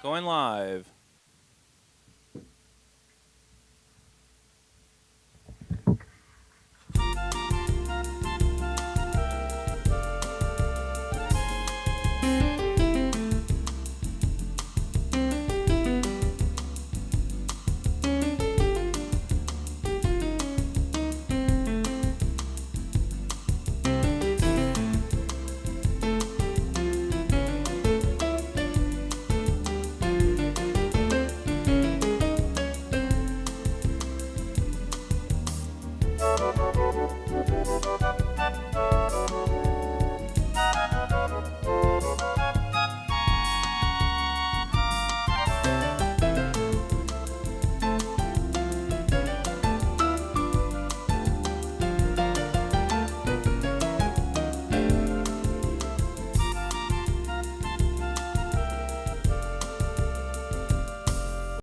Going live.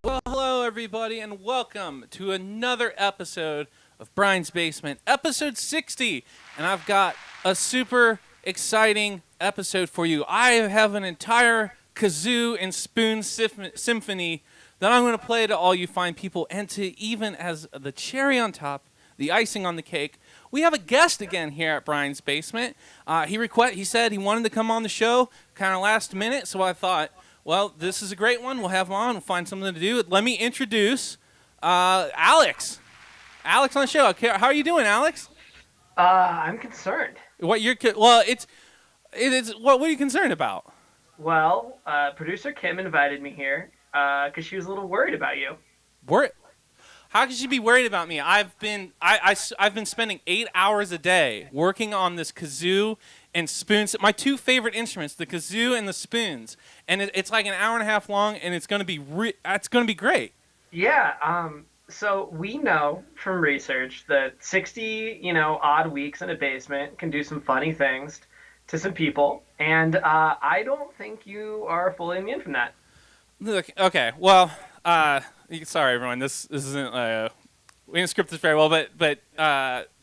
Well, hello everybody, and welcome to another episode of Brian's Basement, episode 60. And I've got a super exciting episode for you. I have an entire kazoo and spoon symphony that I'm going to play to all you fine people, and to even as the cherry on top, the icing on the cake, we have a guest again here at Brian's Basement. He said he wanted to come on the show kind of last minute, so I thought, well, this is a great one. We'll have him on. We'll find something to do. Let me introduce Alex. Alex on the show. How are you doing, Alex? I'm concerned. What are you concerned about? Well, producer Kim invited me here because she was a little worried about you. How could she be worried about me? I've been spending 8 hours a day working on this kazoo and spoons. My two favorite instruments, the kazoo and the spoons, and it's like an hour and a half long, and it's gonna be great. Yeah. So we know from research that 60, odd weeks in a basement can do some funny things to some people, and I don't think you are fully immune from that. Look, okay, well, sorry everyone, this isn't we didn't script this very well, but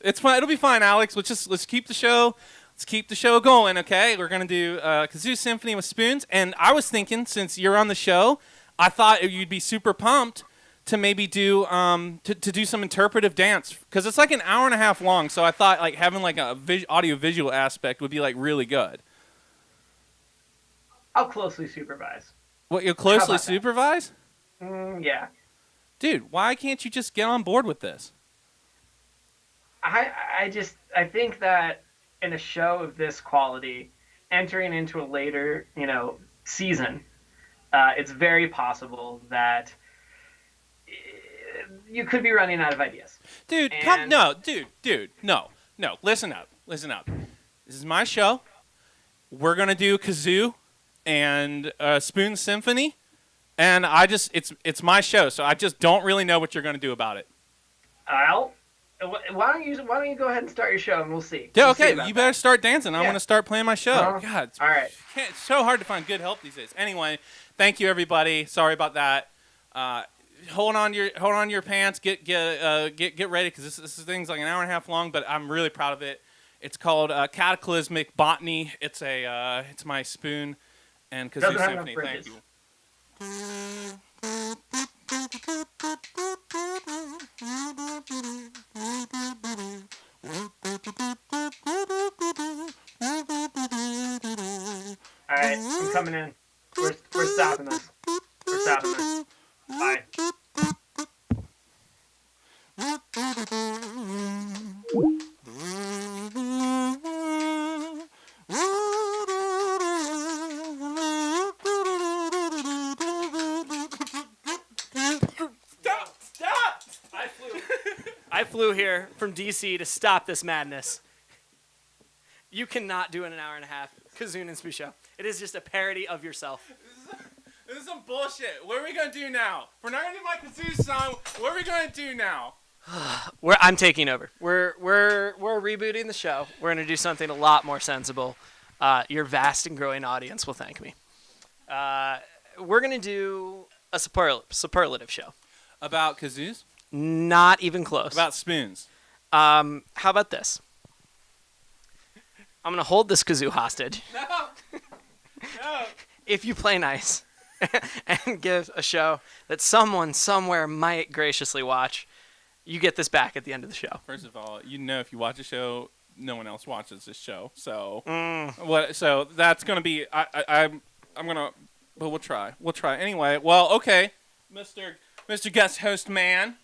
it's fine. It'll be fine, Alex. Let's keep the show. Let's keep the show going, okay? We're going to do Kazoo Symphony with spoons. And I was thinking, since you're on the show, I thought you'd be super pumped to maybe do to do some interpretive dance, because it's like an hour and a half long. So I thought like having like a audio-visual aspect would be like really good. I'll closely supervise. What, you'll closely supervise? Yeah. Dude, why can't you just get on board with this? I think that in a show of this quality, entering into a later, season, it's very possible that you could be running out of ideas. Dude, no. Listen up. This is my show. We're gonna do kazoo and spoon symphony, and it's my show, so I just don't really know what you're gonna do about it. Why don't you go ahead and start your show and we'll see. Yeah, okay. You better start dancing. Yeah. I'm gonna start playing my show. God, all right. It's so hard to find good help these days. Anyway, thank you everybody. Sorry about that. Hold on your pants. Get ready, because this thing's like an hour and a half long, but I'm really proud of it. It's called Cataclysmic Botany. It's my spoon and kazoo symphony. Thank you. All right, I'm coming in. We're stopping this. Bye. Stop! I flew here from DC to stop this madness. You cannot do it in an hour and a half. Kazoo and Spoon Show. It is just a parody of yourself. This is some bullshit. What are we gonna do now? If we're not gonna do my kazoo song, what are we gonna do now? I'm taking over. We're rebooting the show. We're gonna do something a lot more sensible. Your vast and growing audience will thank me. We're gonna do a superlative show. About kazoos? Not even close. About spoons? How about this? I'm gonna hold this kazoo hostage. No. If you play nice. and give a show that someone somewhere might graciously watch, you get this back at the end of the show. First of all, if you watch a show, no one else watches this show. So Mm. So that's gonna be. I'm gonna. But we'll try. We'll try anyway. Well, okay, Mr. Guest Host Man.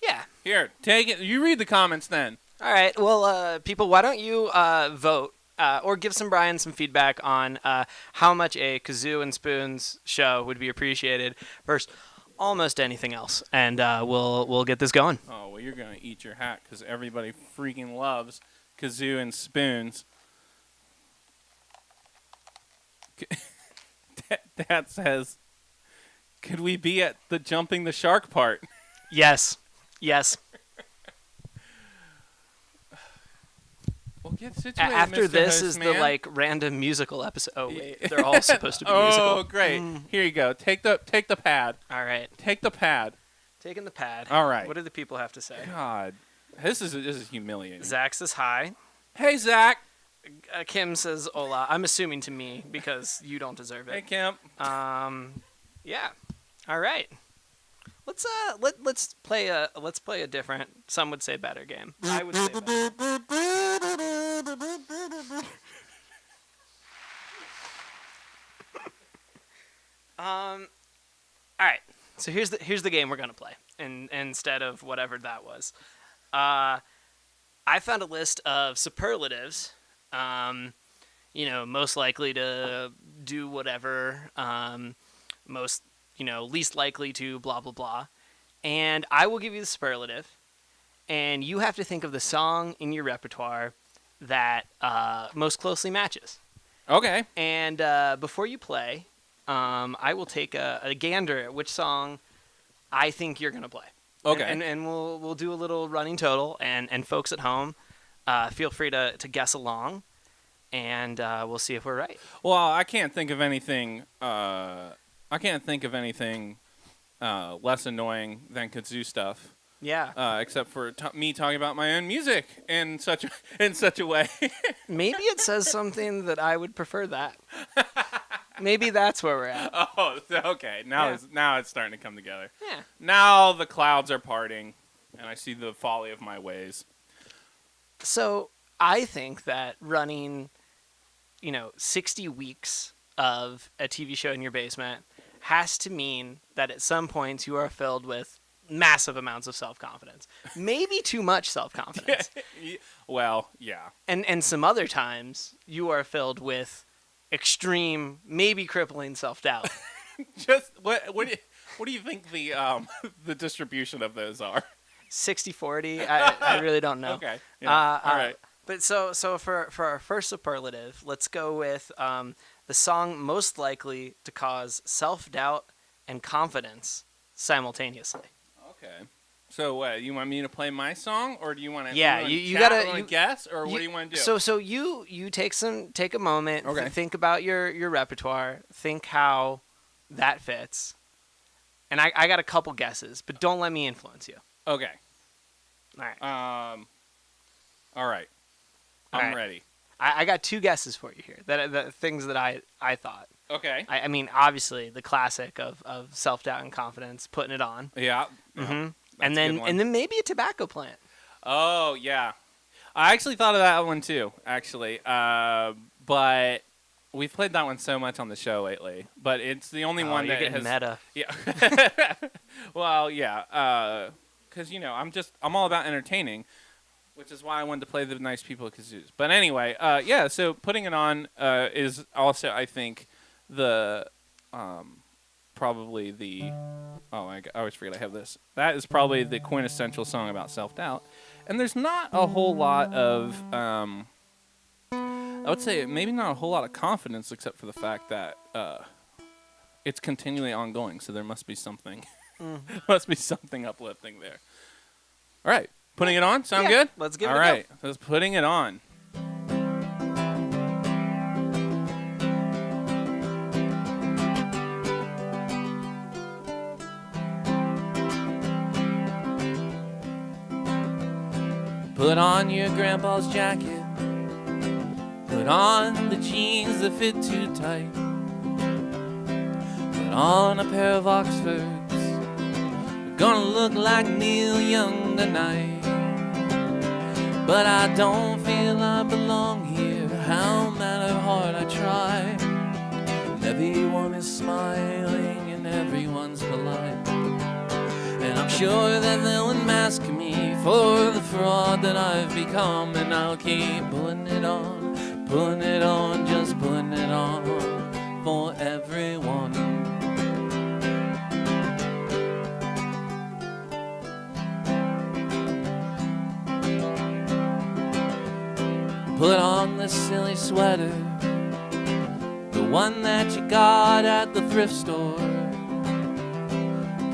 Yeah. Here, take it. You read the comments then. All right. Well, people, why don't you vote or give Brian some feedback on how much a Kazoo and Spoons show would be appreciated versus almost anything else, and we'll get this going. Oh well, you're gonna eat your hat because everybody freaking loves Kazoo and Spoons. Dad says, "Could we be at the jumping the shark part?" Yes. Well, get situated, After Mr. this Host is Man. the random musical episode. Oh wait, they're all supposed to be musical. Oh, great! Here you go. Take the pad. All right, Take the pad. taking the pad. All right. What do the people have to say? God, this is humiliating. Zach says hi. Hey, Zach. Kim says hola. I'm assuming to me because you don't deserve Hey, it. Kim. Yeah. All right. Let's play a different, some would say better game. I would say better. All right. So here's the game we're gonna play, and instead of whatever that was, I found a list of superlatives. Most likely to do whatever, most, least likely to blah, blah, blah. And I will give you the superlative, and you have to think of the song in your repertoire that most closely matches. Okay. And before you play, I will take a gander at which song I think you're going to play. Okay. And we'll do a little running total, and folks at home, feel free to guess along, and we'll see if we're right. Well, I can't think of anything. Less annoying than Kazoo stuff. Yeah. Except for me talking about my own music in such a way. Maybe it says something that I would prefer that. Maybe that's where we're at. Oh, okay. Yeah. Now it's starting to come together. Yeah. Now the clouds are parting, and I see the folly of my ways. So I think that running, 60 weeks of a TV show in your basement has to mean that at some points you are filled with massive amounts of self-confidence. Maybe too much self-confidence. Well, yeah. And some other times you are filled with extreme, maybe crippling self-doubt. Just what do you think the the distribution of those are? 60-40, I really don't know. Okay. Yeah. All right. But so for our first superlative, let's go with the song most likely to cause self-doubt and confidence simultaneously. Okay. So what? You want me to play my song, or do you want to? Yeah, you gotta guess, or what do you want to do? So you take a moment. Okay. Think about your repertoire. Think how that fits. And I got a couple guesses, but don't let me influence you. Okay. All right. All right. I'm All right. ready. I got two guesses for you here. That things that I thought. Okay. I mean, obviously the classic of self-doubt and confidence, putting it on. Yeah. Mm-hmm. That's And a good one. then maybe a tobacco plant. Oh yeah, I actually thought of that one too. Actually, but we've played that one so much on the show lately. But it's the only one you're that getting has. meta. Yeah. Well, yeah. Because I'm all about entertaining, which is why I wanted to play the nice people at Kazoos. But anyway, yeah. So putting it on is also, I think, the probably the. Oh, I always forget I have this. That is probably the quintessential song about self-doubt. And there's not a whole lot of, I would say maybe not a whole lot of confidence, except for the fact that it's continually ongoing. So there must be something, must be something uplifting there. All right, putting it on. Sound good? Let's give it All a right, go. let's putting it on. Put on your grandpa's jacket. Put on the jeans that fit too tight. Put on a pair of Oxfords. We're gonna look like Neil Young tonight. But I don't feel I belong here, how matter hard I try. And everyone is smiling and everyone's polite. And I'm sure that they'll unmask me for the fraud that I've become. And I'll keep putting it on, just putting it on for everyone. Put on this silly sweater, the one that you got at the thrift store.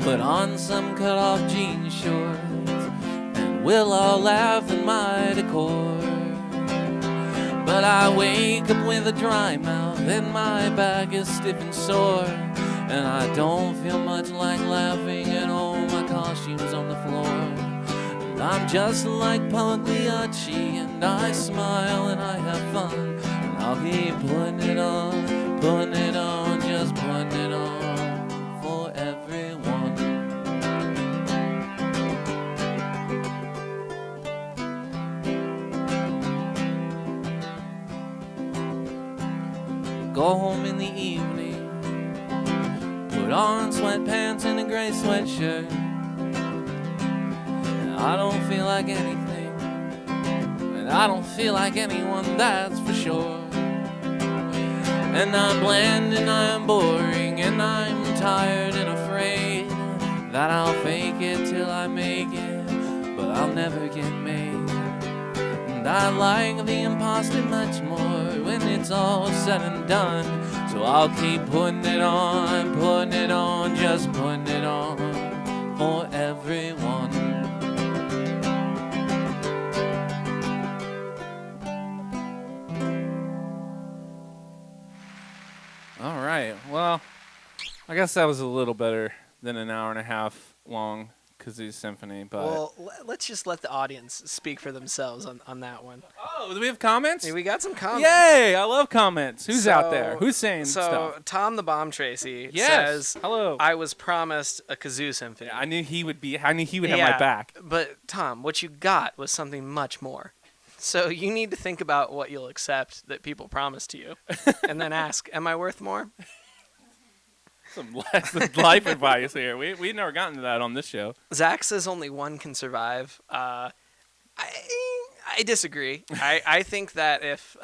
Put on some cut-off jean shorts, and we'll all laugh at my decor. But I wake up with a dry mouth, and my back is stiff and sore. And I don't feel much like laughing at all my costumes on the floor. I'm just like Pagliacci, and I smile and I have fun. And I'll keep putting it on, just putting it on for everyone. Go home in the evening, put on sweatpants and a gray sweatshirt. I don't feel like anything, and I don't feel like anyone, that's for sure. And I'm bland and I'm boring, and I'm tired and afraid that I'll fake it till I make it, but I'll never get made. And I like the imposter much more when it's all said and done. So I'll keep putting it on, just putting it on for everyone. All right. Well, I guess that was a little better than an hour and a half long Kazoo Symphony. But Well, let's just let the audience speak for themselves on that one. oh, do we have comments? Hey, we got some comments. Yay! I love comments. Who's out there? Who's saying so stuff? Tom the Bomb Tracy Yes. says, Hello. I was promised a Kazoo Symphony. Yeah, I knew he would have my back. But Tom, what you got was something much more. So you need to think about what you'll accept that people promise to you, and then ask, am I worth more? Some life advice here. We've never gotten to that on this show. Zach says only one can survive. I disagree. I think that if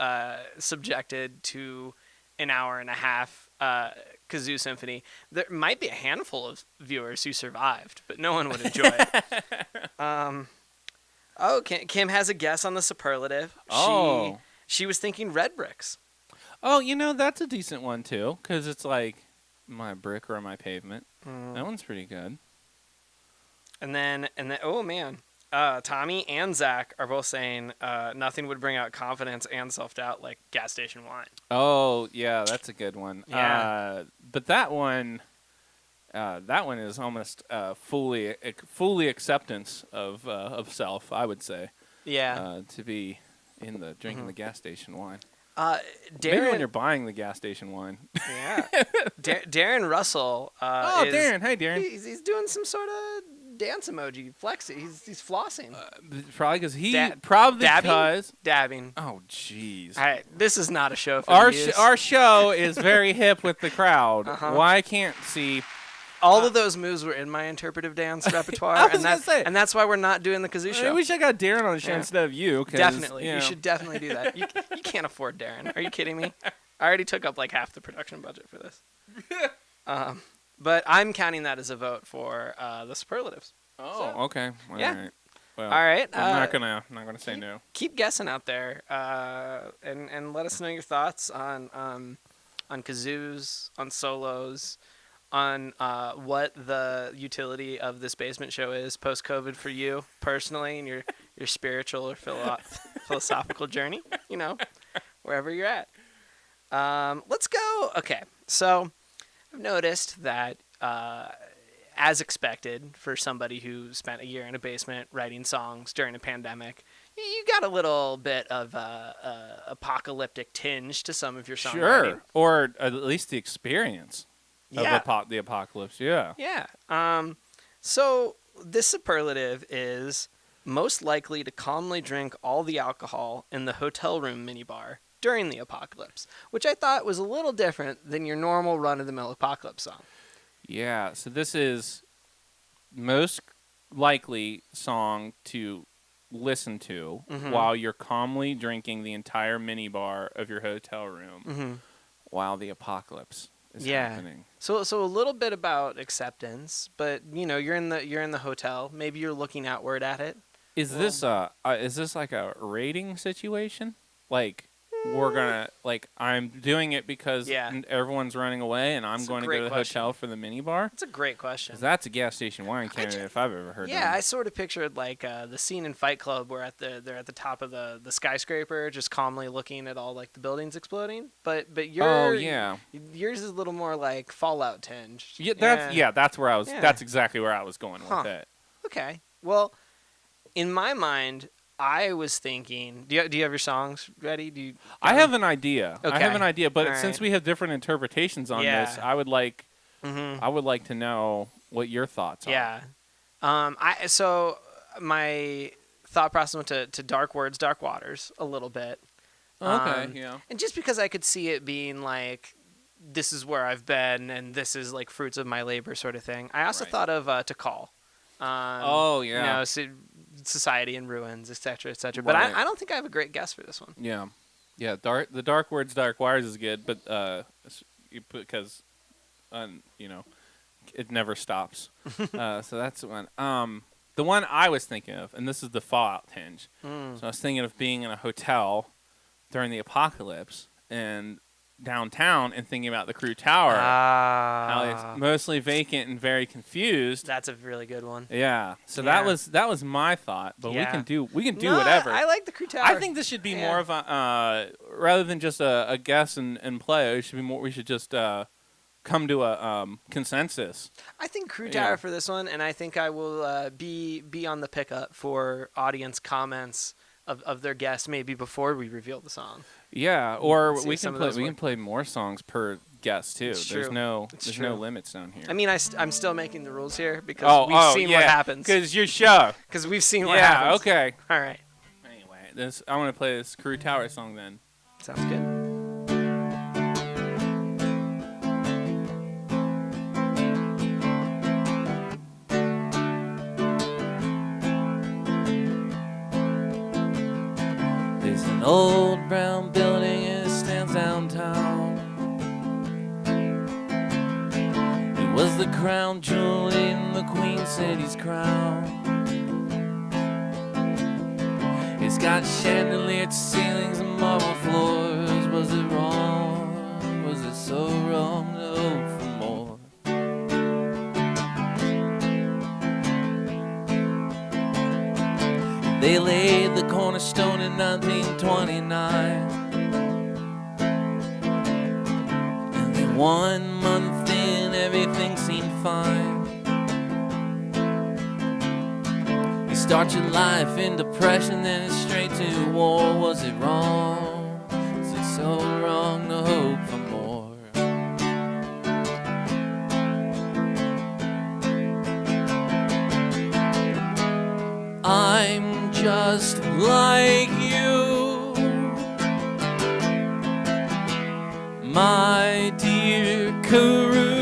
subjected to an hour and a half Kazoo Symphony, there might be a handful of viewers who survived, but no one would enjoy it. Kim has a guess on the superlative. Oh. She was thinking red bricks. Oh, that's a decent one too, because it's like my brick or my pavement. That one's pretty good. And then, oh man, Tommy and Zach are both saying nothing would bring out confidence and self-doubt like gas station wine. Oh, yeah, that's a good one. Yeah. But that one is almost fully acceptance of self, I would say. Yeah. To be in the drinking the gas station wine. Darren, Maybe when you're buying the gas station wine. Yeah. Darren Russell. Darren. Hey, Darren. He's doing some sort of dance emoji, flexing. He's flossing. Probably because dabbing? Dabbing. Oh, jeez. All right, this is not a show for our show is very hip with the crowd. Uh-huh. Why can't see? All of those moves were in my interpretive dance repertoire, and that's why we're not doing the Kazoo show. I wish I got Darren on the show instead of you. Definitely, you should definitely do that. You can't afford Darren. Are you kidding me? I already took up like half the production budget for this. But I'm counting that as a vote for the superlatives. Oh, So, okay. All yeah. right. Well, All right. I'm not gonna say no. Keep guessing out there, and let us know your thoughts on kazoos, on solos, on what the utility of this basement show is post-COVID for you personally and your spiritual or philosophical journey, wherever you're at. Let's go. Okay, so I've noticed that, as expected for somebody who spent a year in a basement writing songs during a pandemic, you got a little bit of apocalyptic tinge to some of your songwriting. Sure, or at least the experience. Yeah. the apocalypse. Yeah. Yeah. So this superlative is most likely to calmly drink all the alcohol in the hotel room minibar during the apocalypse, which I thought was a little different than your normal run-of-the-mill apocalypse song. Yeah. So this is most likely song to listen to while you're calmly drinking the entire minibar of your hotel room while the apocalypse is happening. So a little bit about acceptance, but you're in the hotel. Maybe you're looking outward at it. Is this like a rating situation? Like we're gonna I'm doing it because everyone's running away and I'm going to go to the hotel for the minibar? That's a great question. 'Cause that's a gas station wine candidate if I've ever heard. Yeah, I sort of pictured like the scene in Fight Club where they're at the top of the skyscraper, just calmly looking at all like the buildings exploding. But yours is a little more like Fallout tinged. That's where I was. That's exactly where I was going with it. Okay. Well, in my mind, I was thinking. Do you have your songs ready? I have an idea. Okay. I have an idea, but All since right. we have different interpretations on this, I would like to know what your thoughts are. Yeah. So my thought process went to Dark Words, Dark Waters a little bit. Okay. Yeah. And just because I could see it being like, this is where I've been, and this is like fruits of my labor, sort of thing. I also thought of To Call. Society in ruins, etc., etc. But I don't think I have a great guess for this one. Yeah, yeah. The Dark Words, Dark Wires is good, but because it never stops. So that's one. The one I was thinking of, and this is the Fallout tinge. So I was thinking of being in a hotel during the apocalypse and downtown and thinking about the Crew Tower. How it's mostly vacant and very confused. That's a really good one. Yeah. So that was my thought, but we can do whatever. I like the Crew Tower. I think this should be more of a rather than just a guess and play. It should be more. We should just come to a consensus. I think Crew Tower for this one, and I think I will be on the pickup for audience comments of their guests maybe before we reveal the song. Yeah, or we some can of play. We those can play more songs per guest too. It's There's true. no It's no true. limits down here. I mean, I'm still making the rules here because we've seen what happens. Because your show. Because we've seen what happens. Yeah. Okay. All right. Anyway, I want to play this Crew Tower song then. Sounds good. There's an old brown building and it stands downtown. It was the crown jewel in the Queen City's crown. It's got chandelier ceilings and marble floors. Was it wrong? Was it so wrong to hope for more? They laid the cornerstone in 1929. And then 1 month in, everything seemed fine. You start your life in depression, then it's straight to war. Was it wrong? Is it so wrong to hope for more? I'm just like you, my dear Karoo.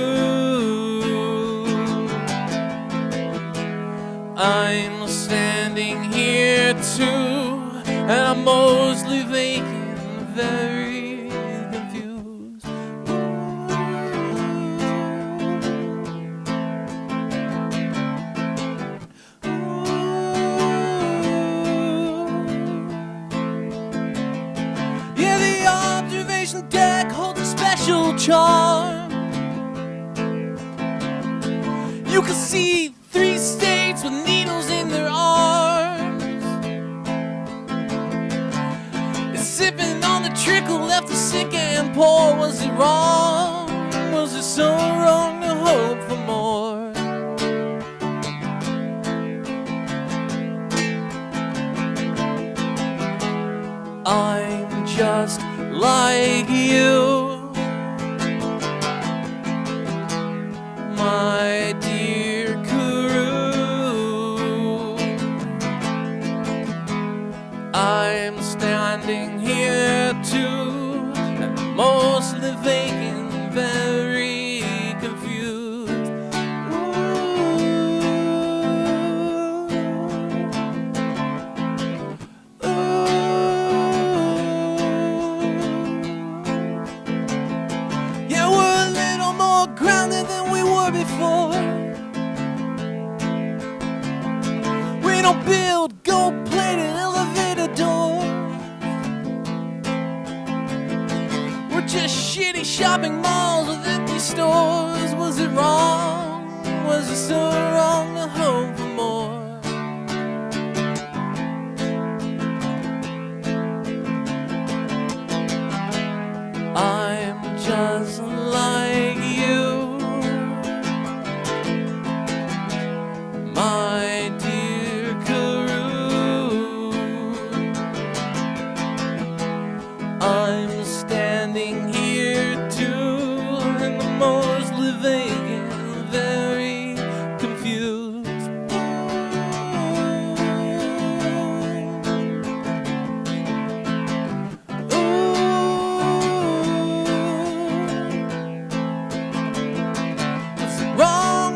I'm standing here too, and I'm mostly vacant, very confused. Yeah, the observation deck holds a special charm. You can see 3 states with needles in their arms. It's sipping on the trickle left the sick and poor. Was it wrong? Was it so wrong to hope for more? I'm just like you, vacant, very confused. Ooh. Yeah, we're a little more grounded than we were before. We don't build gold-plated elevator doors. We're just shitty shopping malls with empty stores. Was it wrong? Was it so wrong to hope for more? I'm just like you, my dear Karoo. I'm standing here too, in the mostly vacant, very confused.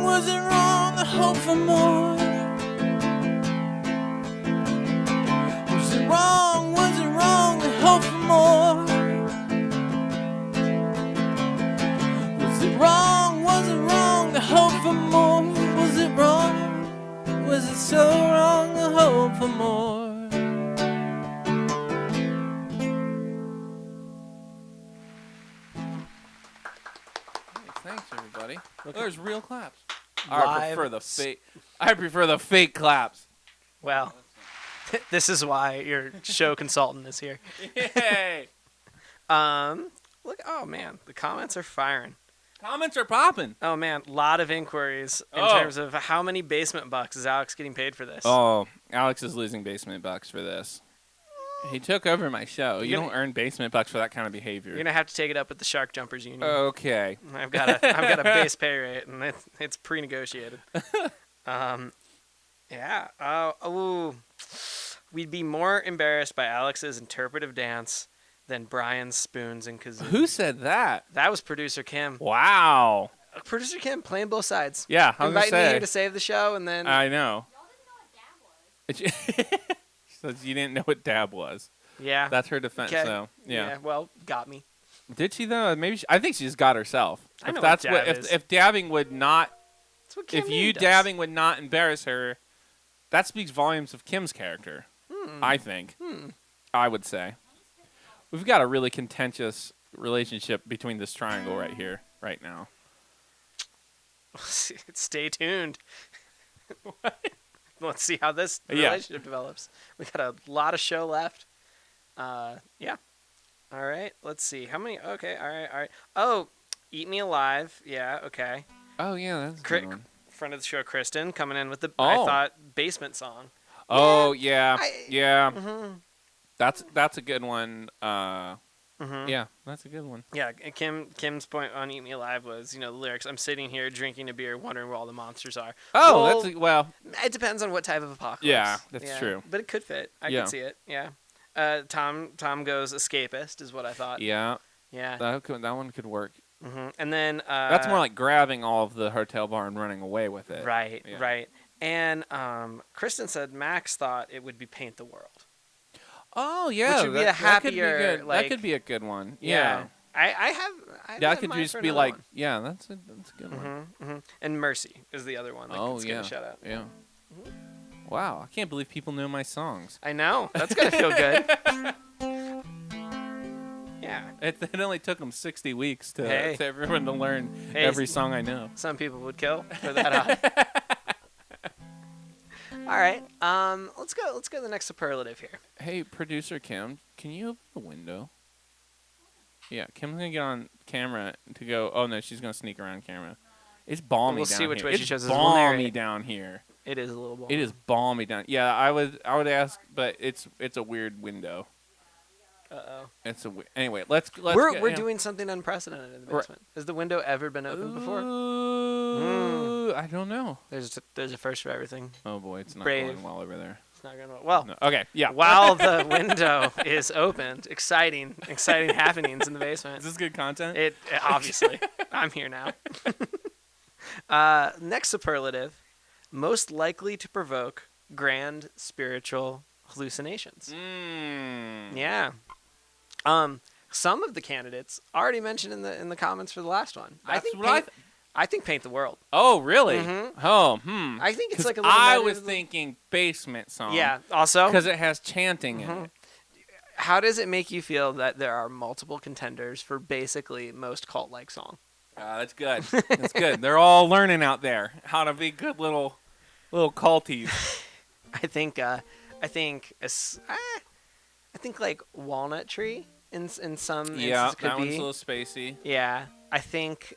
Was it wrong to hope for more? Was it wrong to hope for more? Was it wrong to hope for more? Was it wrong? Was it so wrong to hope for more? Thanks, everybody. There's real claps. I prefer the fake claps. Well, this is why your show consultant is here. Yay! Look, oh man, the comments are firing. Comments are popping. Oh man, a lot of inquiries in terms of how many basement bucks is Alex getting paid for this. Oh, Alex is losing basement bucks for this. He took over my show. You don't earn basement bucks for that kind of behavior. You're gonna have to take it up with the Shark Jumpers Union. Okay. I've got a base pay rate, and it's pre-negotiated. Yeah. We'd be more embarrassed by Alex's interpretive dance than Brian's spoons and kazoo. Who said that? That was producer Kim. Wow. Producer Kim playing both sides. Yeah, I was gonna inviting me say. here to save the show, and then I know. Y'all didn't know what dab was. She says you didn't know what dab was. yeah, That's her defense, okay. though. Yeah. Well, got me. Did she though? Maybe I think she just got herself. I know If that's what dab is. if dabbing would not, That's what Kim if you does. dabbing would not embarrass her, that speaks volumes of Kim's character. I think. I would say. We've got a really contentious relationship between this triangle right here, right now. Stay tuned. Let's see how this relationship develops. We got a lot of show left. Yeah. All right. Let's see. How many? Okay. All right. Oh, Eat Me Alive. Yeah. Okay. Oh yeah, that's a good one. Friend of the show, Kristen, coming in with the Oh. I thought basement song. Oh yeah, I- yeah. Mm-hmm. That's a good one. Yeah, that's a good one. Yeah. and Kim's point on Eat Me Alive was, the lyrics. I'm sitting here drinking a beer, wondering where all the monsters are. Oh, Well, well. It depends on what type of apocalypse. Yeah, that's true. But it could fit. I Yeah. could see it. Yeah. Tom goes escapist is what I thought. Yeah, Yeah. that one could work. And then That's more like grabbing all of the hotel bar and running away with it. right, Yeah. right. And Kristen said Max thought it would be Paint the World. Oh yeah, Which would be a that could be happier, good. like- that could be a good one. Yeah. Yeah, I have that could mine just for be another like, one. yeah, that's a good one. And Mercy is the other one. Like, Oh let's give yeah, a shout out. yeah. Wow, I can't believe people know my songs. I know. That's gonna feel good. Yeah. It only took them 60 weeks to everyone to learn Hey, every song I know. Some people would kill for that. All right. Let's go to the next superlative here. Hey, producer Kim, can you open the window? Yeah, Kim's gonna get on camera to go. Oh no, she's gonna sneak around camera. It's balmy We'll down see which here. way she It's chooses. We'll balmy narrate. down here. It is a little ball. It is balmy down. Yeah, I would ask, but it's a weird window. Uh-oh. Anyway. Let's We're doing something unprecedented in the Right. basement. Has the window ever been opened before? Ooh, I don't know. There's a first for everything. Oh boy, it's not Brave. going well over there. It's not going to. Well, No. Okay, yeah. while the window is opened, exciting happenings in the basement. Is this good content? It obviously. I'm here now. Next superlative, most likely to provoke grand spiritual hallucinations. Yeah. Some of the candidates already mentioned in the comments for the last one. That's what I think Paint the World. Oh, really? Mhm. Oh, I think it's like a little I was thinking basement song. Yeah, also. Because it has chanting in it. How does it make you feel that there are multiple contenders for basically most cult-like song? That's good. That's good. They're all learning out there how to be good little culties. I think like Walnut Tree in some Yeah, instances could that be. one's a little spacey. Yeah, I think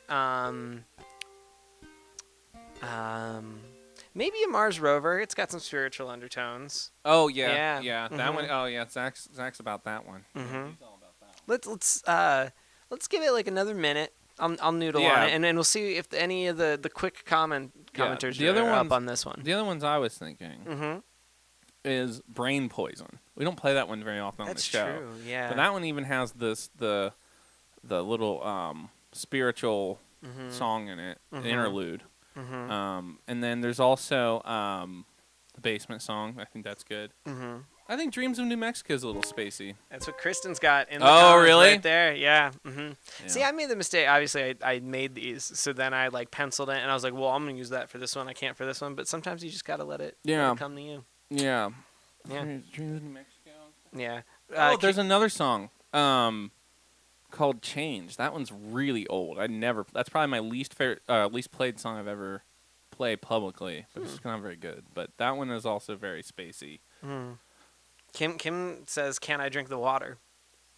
maybe a Mars Rover. It's got some spiritual undertones. Oh yeah, Yeah. that one. Oh yeah, Zach's about that one. Mhm. He's all about that one. Let's give it like another minute. I'll noodle Yeah. on it, and then we'll see if any of the quick commenters the other are ones- up on this one. The other ones I was thinking Mm-hmm. is Brain Poison. We don't play that one very often on That's the show. true. Yeah. But that one even has the little spiritual Mhm. song in it, Mhm. interlude. Mhm. And then there's also the basement song. I think that's good. Mhm. I think Dreams of New Mexico is a little spacey. That's what Kristen's got in the Oh, comments really? right there. Yeah. Mm-hmm. Yeah. See, I made the mistake. Obviously, I made these, so then I like penciled it, and I was like, well, I'm gonna use that for this one. I can't for this one. But sometimes you just gotta let it come to you. Yeah. Yeah. Dreams of New Mexico. Yeah. There's another song called Change. That one's really old. That's probably my least played song I've ever played publicly, but it's not very good. But that one is also very spacey. Kim says, "Can I drink the water?"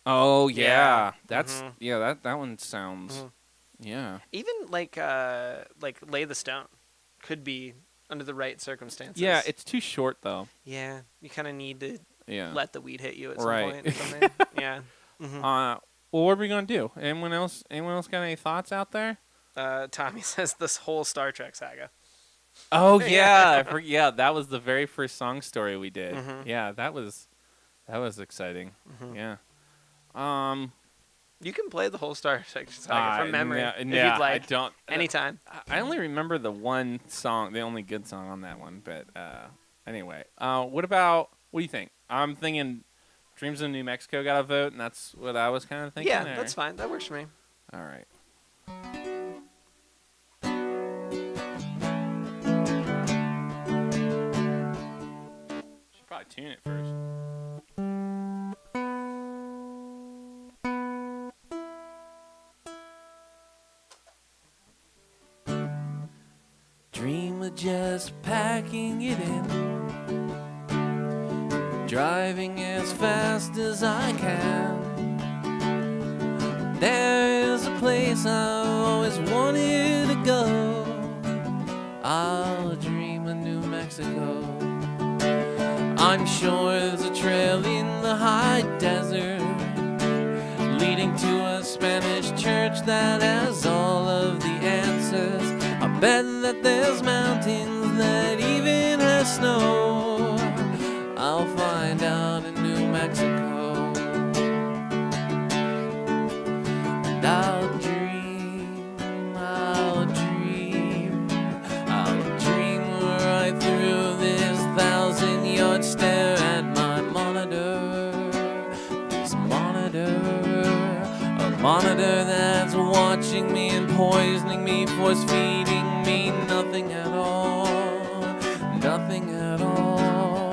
Oh yeah, Yeah. that's Mhm. that one sounds yeah. Even like Lay the Stone could be under the right circumstances. Yeah, it's too short though. Yeah, you kind of need to Yeah. let the weed hit you at Right. some point. Or something. Yeah. Well, what are we gonna do? Anyone else got any thoughts out there? Tommy says this whole Star Trek saga. Oh yeah, that was the very first song story we did. Mhm. Yeah, that was exciting. Mhm. Yeah. You can play the whole Star Trek saga from memory if you'd I like. don't. Anytime. I only remember the one song, the only good song on that one. But anyway, what do you think? I'm thinking Dreams of New Mexico got a vote, and that's what I was kind of thinking. Yeah, there. that's fine. That works for me. All right. Should probably tune it first. Dream of just packing it in, driving as fast as I can. There is a place I've always wanted to go. I'll dream of New Mexico. I'm sure there's a trail in the high desert leading to a Spanish church that has all of the answers. I bet that there's mountains that even have snow. I'll find out in New Mexico. And I'll dream right through this 1,000-yard stare at my monitor. This monitor, a monitor that's watching me and poisoning me, force feeding me nothing at all, nothing at all,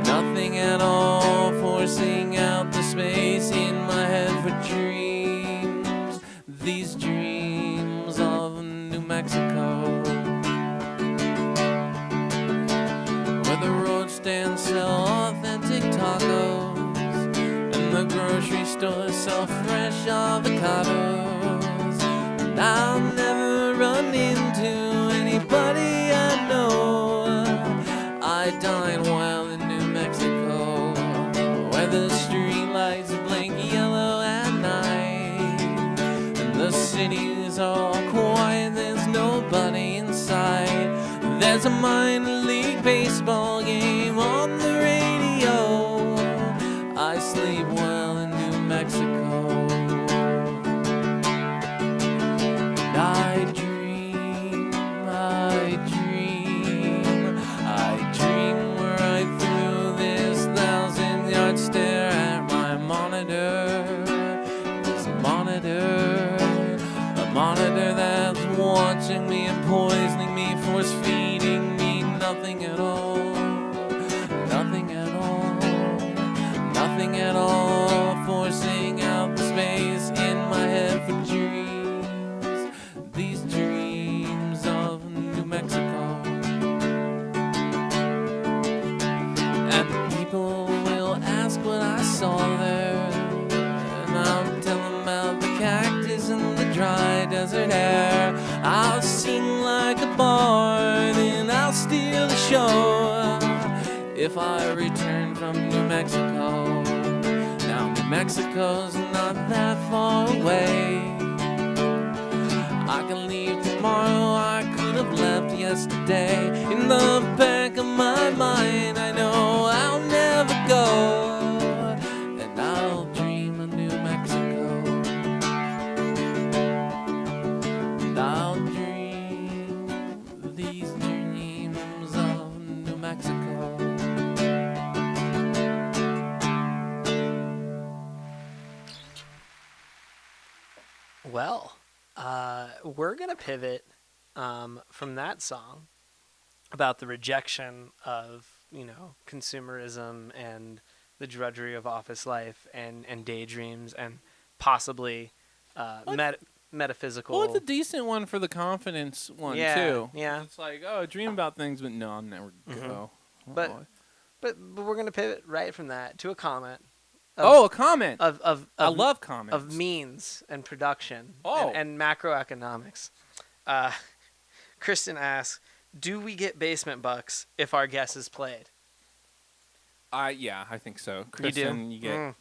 nothing at all, forcing out the space in my head for dreams, these dreams of New Mexico. Where the road stands sell authentic tacos, and the grocery stores sell fresh avocados. And I'll never run into anybody I know. I dine well in New Mexico, where the streetlights blink yellow at night, and the city's all quiet, there's nobody inside. There's a minor league baseball game on the radio. monitor that's watching me and poisoning me, force feeding me nothing at all. Nothing at all. Nothing at all. Forcing out the space in my head for dreams. These dreams of New Mexico. And people will ask what I saw there. And I'll tell them about the cactus and the dry desert air. I'll sing like a bard and I'll steal the show if I return from New Mexico. Now New Mexico's not that far away. I can leave tomorrow, I could have left yesterday. In the back of my mind, I know I'll never go. And I'll dream of New Mexico. And I'll dream these dreams of New Mexico. Well, we're going to pivot from that song about the rejection of, consumerism and the drudgery of office life and daydreams and possibly metaphysical. Well, it's a decent one for the confidence one, too. Yeah. It's like, oh, I dream about things, but no, I'll never go. But- Oh. But we're going to pivot right from that to a comment. A comment. Of I love comments. of means and production Oh. and macroeconomics. Kristen asks, do we get basement bucks if our guess is played? Yeah, I think so. Kristen, you get.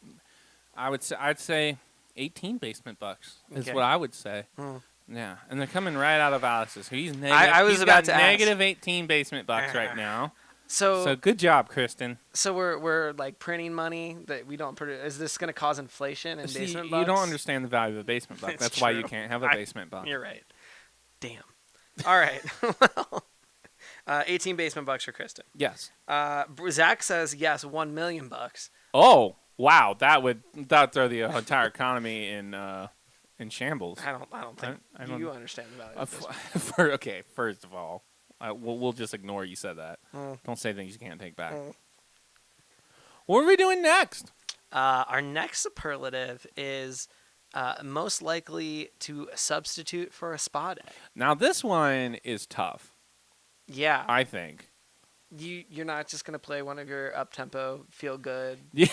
I'd say 18 basement bucks is Okay. what I would say. Mm. Yeah, and they're coming right out of Alice's. He's negative. I was he's about got to ask. negative 18 basement bucks right now. So good job, Kristen. So we're like printing money that we don't produce. Is this going to cause inflation in See, basement you bucks? don't understand the value of a basement buck. It's That's why you true. can't have a basement buck. You're right. Damn. All right. Well, 18 basement bucks for Kristen. Yes. Zach says yes, 1 million bucks. Oh wow, that would throw the entire economy in shambles. I don't think I don't- you understand the value of this. Okay, first of all, we'll just ignore you said that. Don't say things you can't take back. What are we doing next? Our next superlative is most likely to substitute for a spa day. Now this one is tough, Yeah. I think. You're not just going to play one of your up-tempo, feel-good Yeah.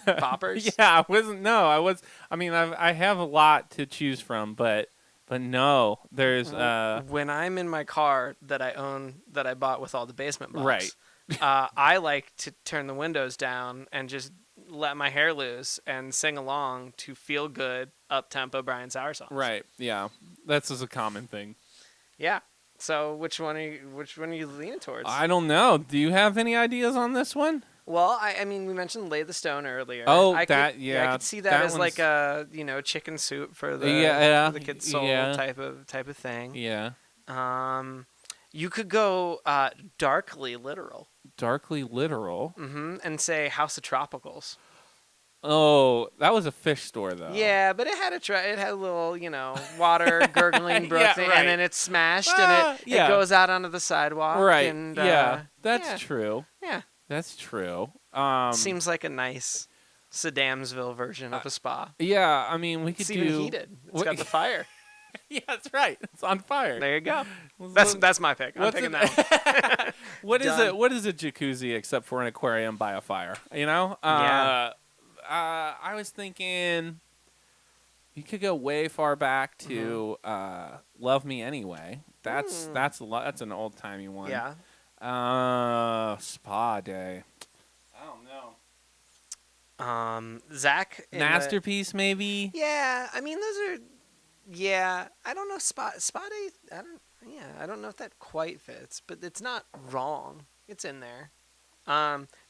boppers? Yeah, I wasn't. No, I was. I mean, I have a lot to choose from, but no, there's When I'm in my car that I own, that I bought with all the basement bucks, Right. I like to turn the windows down and just let my hair loose and sing along to feel good up-tempo Brian Sauer songs. right. Yeah, that's just a common thing. Yeah. So which one are you leaning towards? I don't know. Do you have any ideas on this one? Well, I mean, we mentioned Lay the Stone earlier. Oh, I yeah, I could see that, that as like one's- a chicken soup for the Yeah, for the kid's soul yeah. type of thing. Yeah. You could go darkly literal, Darkly literal. and say House of Tropicals. Oh, that was a fish store though. Yeah, but it had a little water gurgling brook Yeah, thing, right. and then it's smashed Ah, and yeah. it goes out onto the sidewalk. Right. And, yeah. That's yeah. true. Yeah. That's true. Seems like a nice Saddamsville version of a spa. Yeah. I mean, we could It's do. even heated. It's got the fire. Yeah, that's right. It's on fire. There you go. What- That's my pick. I'm what's picking it- that one. What is Done. it? What is a jacuzzi except for an aquarium by a fire? You know? Yeah. I was thinking you could go way far back to "Love Me Anyway." That's a lot. That's an old timey one. Yeah. Spa day. I don't know. Zach. Masterpiece, maybe. Yeah, I mean those are. Yeah, I don't know. Spa day. I don't. Yeah, I don't know if that quite fits, but it's not wrong. It's in there.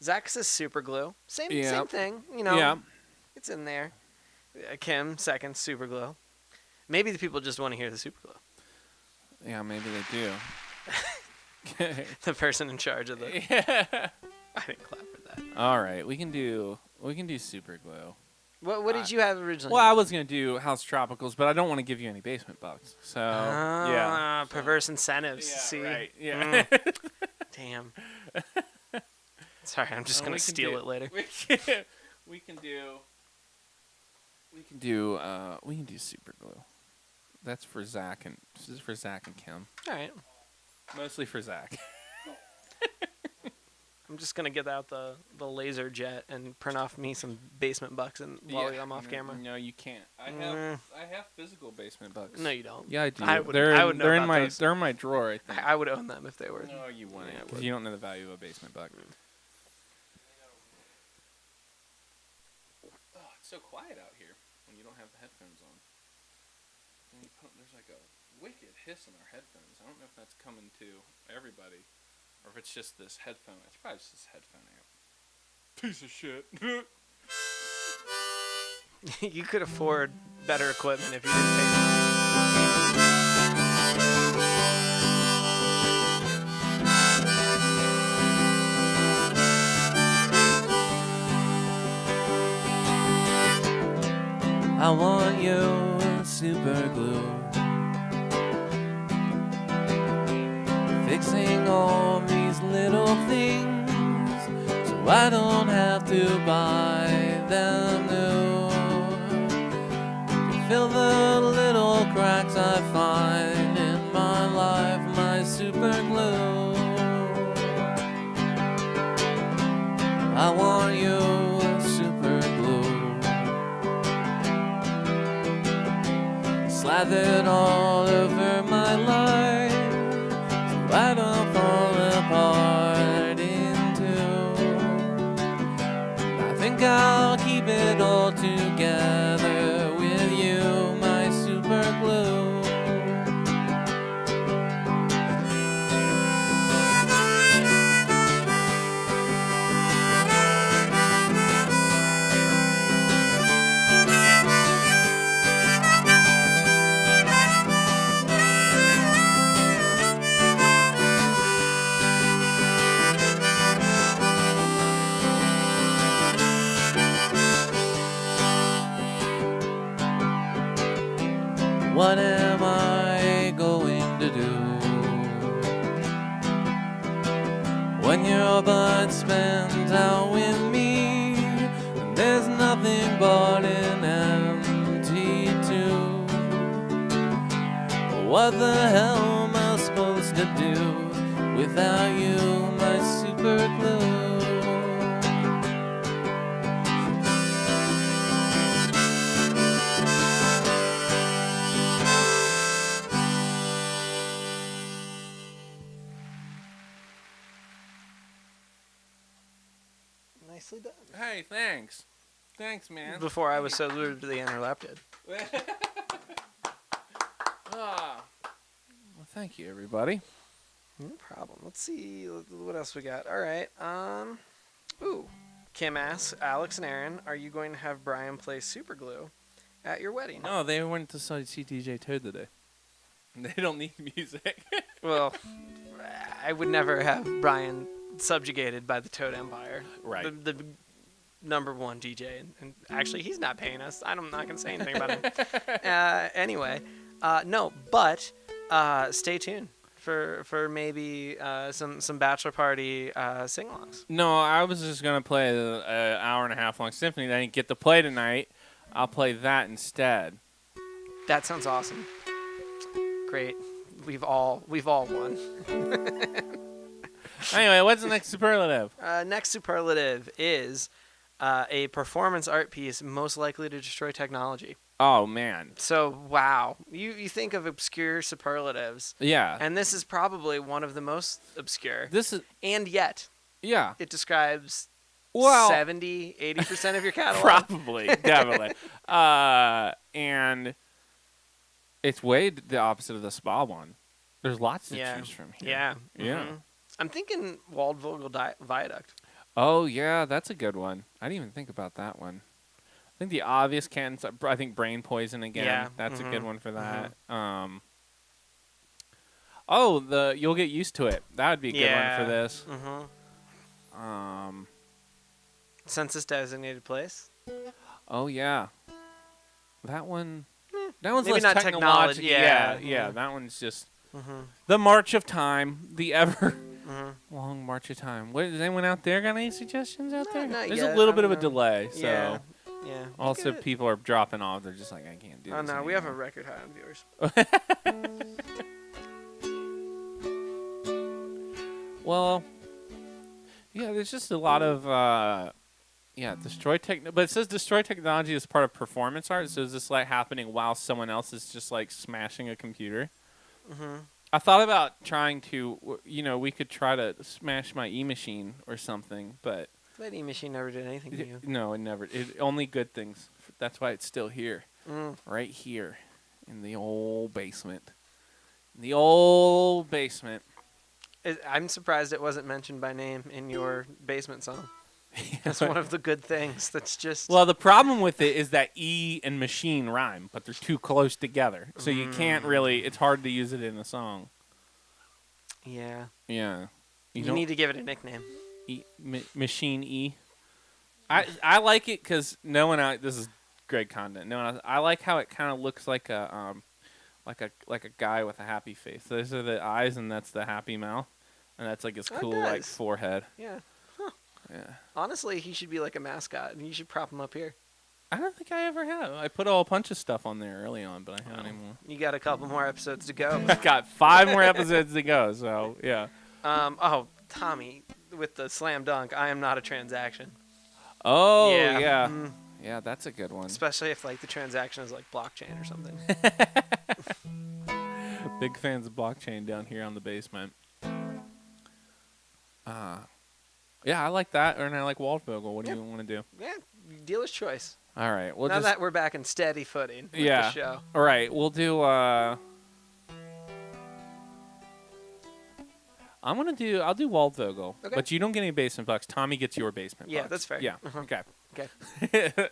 Zach says super glue. Same thing. Yeah. It's in there. Kim second super glue. Maybe the people just want to hear the super glue. Yeah, maybe they do. The person in charge of the. Yeah. I didn't clap for that. All right, we can do super glue. What did you have originally? Well, I was gonna do House Tropicals, but I don't want to give you any basement bugs. So yeah, perverse incentives. Yeah, See, right. Yeah. Damn. Sorry, I'm just gonna steal it later. We can do super glue. That's for Zach and this is for Zach and Kim. All right. Mostly for Zach. I'm just gonna get out the laser jet and print off me some basement bucks and while I'm off camera. No, you can't. I have physical basement bugs. No, you don't. Yeah, I do. I would they're know in about my those. they're in my drawer. I think. I would own them if they were. No, you wouldn't. Yeah, I Because would. you don't know the value of a basement bug. Oh, it's so quiet out here when you don't have the headphones on. There's like a wicked hiss in our headphones. I don't know if that's coming to everybody, or if it's just this headphone. It's probably just this headphone amp. Piece of shit. You could afford better equipment if you didn't pay. I want your super glue, fixing all these little things, so I don't have to buy them new. To fill the little cracks I find in my life, my super glue. I want your super glue, slathered all over my life, so I don't fall apart in two. I think I'll keep it all together with you, my super glue. What am I going to do when your bud spends out with me and there's nothing but an empty tube? What the hell am I supposed to do without you, my super glue? Nicely done. Hey, thanks. Thanks, man. Before I was so rudely interrupted. Well, thank you, everybody. No problem. Let's see what else we got. All right. Ooh. Kim asks, Alex and Aaron, are you going to have Brian play super glue at your wedding? No, they went to see DJ Toad today. They don't need music. Well, I would never have Brian subjugated by the Toad Empire. Right. The number one DJ. And actually, he's not paying us. I'm not going to say anything about him. Anyway, no, but stay tuned for maybe some bachelor party sing-alongs. No, I was just going to play an hour and a half long symphony that I didn't get to play tonight. I'll play that instead. That sounds awesome. Great. We've all won. Anyway, what's the next superlative? Next superlative is a performance art piece most likely to destroy technology. Oh, man. So, wow. You think of obscure superlatives, Yeah. and this is probably one of the most obscure. This is, And yet, yeah. it describes Well, 70, 80% of your catalog. probably, definitely. And it's way the opposite of the spa one. There's lots to choose from here. Yeah. Yeah. Mhm. I'm thinking Waldvogel Viaduct. Oh, yeah, that's a good one. I didn't even think about that one. I think the obvious I think Brain Poison again. Yeah. That's a good one for that. Mm-hmm. You'll Get Used to It. That would be a good one for this. Mm-hmm. Census Designated Place. Oh yeah, that one. That one's Maybe less not technological. technology, yeah. Yeah. That one's just Mm-hmm. the march of time, the ever Mm-hmm. long march of time. What, does anyone out there got any suggestions out there? not There's yet. a little I bit of a don't know. delay, so Yeah. Yeah. also Good. people are dropping off. They're just like, I can't do Oh this. no, we have a anymore. record high on viewers. Well, yeah, there's just a lot of destroy technology. But it says destroy technology is part of performance art. So is this like happening while someone else is just like smashing a computer? Mm-hmm. I thought about trying to, we could try to smash my e-machine or something, but That E-machine never did anything to you. no, it never. It only good things. That's why it's still here, right here, in the old basement. I'm surprised it wasn't mentioned by name in your basement song. That's one of the good things. That's just. Well, the problem with it is that E and machine rhyme, but they're too close together, so you can't really. It's hard to use it in a song. Yeah. Yeah, You don't- need to give it a nickname. machine E. I like it because this is great content. I like how it kind of looks like a guy with a happy face. Those are the eyes, and that's the happy mouth, and that's like his Oh, it cool like does. forehead. Yeah. Yeah. Honestly, he should be like a mascot, and you should prop him up here. I don't think I ever have. I put a whole bunch of stuff on there early on, but I haven't Oh. anymore. You got a couple more episodes to go. I got 5 more episodes to go, so yeah. Tommy, with the slam dunk, I am not a transaction. Oh Yeah. yeah, Mm. yeah, that's a good one. Especially if like the transaction is like blockchain or something. Big fans of blockchain down here on the basement. Yeah, I like that, and I like Waldvogel. What do you want to do? Yeah, dealer's choice. All right, we'll now just. that we're back in steady footing with Yeah. the show. All right, we'll do. I'll do Waldvogel, Okay. but you don't get any basement bucks. Tommy gets your basement Yeah, bucks. that's fair. Yeah. Uh-huh. Okay. Okay.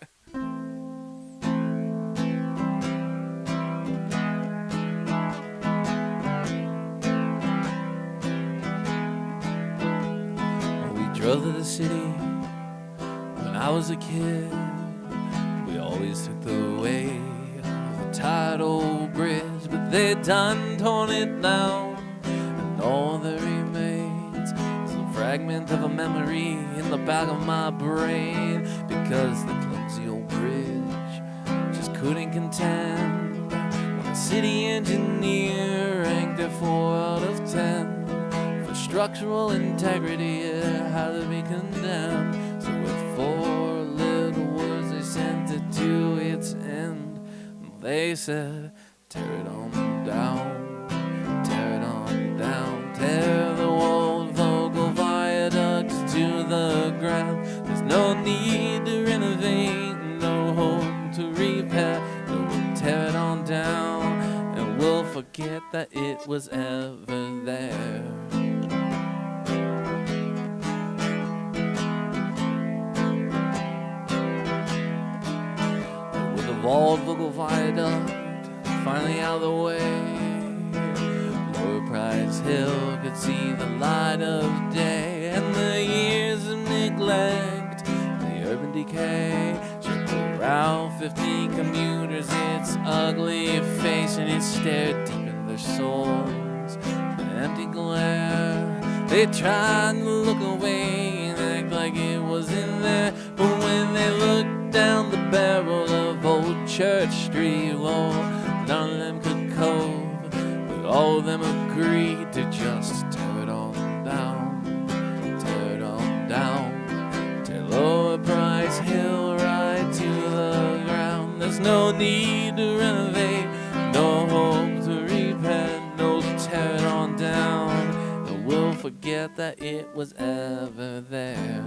We drove to the city when I was a kid. We always took the way of a tight old bridge, but they done torn it down, and all that remains is a fragment of a memory in the back of my brain, because the clumsy old bridge just couldn't contend when the city engineer ranked it 4 out of 10. Structural integrity, it had to be condemned. So with 4 little words they sent it to its end. They said, tear it on down, tear it on down, tear the old vocal viaducts to the ground. There's no need to renovate, no home to repair. No, we'll tear it on down, and we'll forget that it was ever there. Waldvogel Viaduct finally out of the way, Lower Price Hill could see the light of day, and the years of neglect, the urban decay, shook the Route 50 commuters its ugly face, and it stared deep in their souls with an empty glare. They tried to look away and act like it wasn't there, but when they looked down the barrel of Old Church Street, well, none of them could cope, but all of them agreed to just tear it on down, tear it on down, tear Lower Price Hill right to the ground. There's no need to renovate, no home to repair, no, tear it on down, and we'll forget that it was ever there.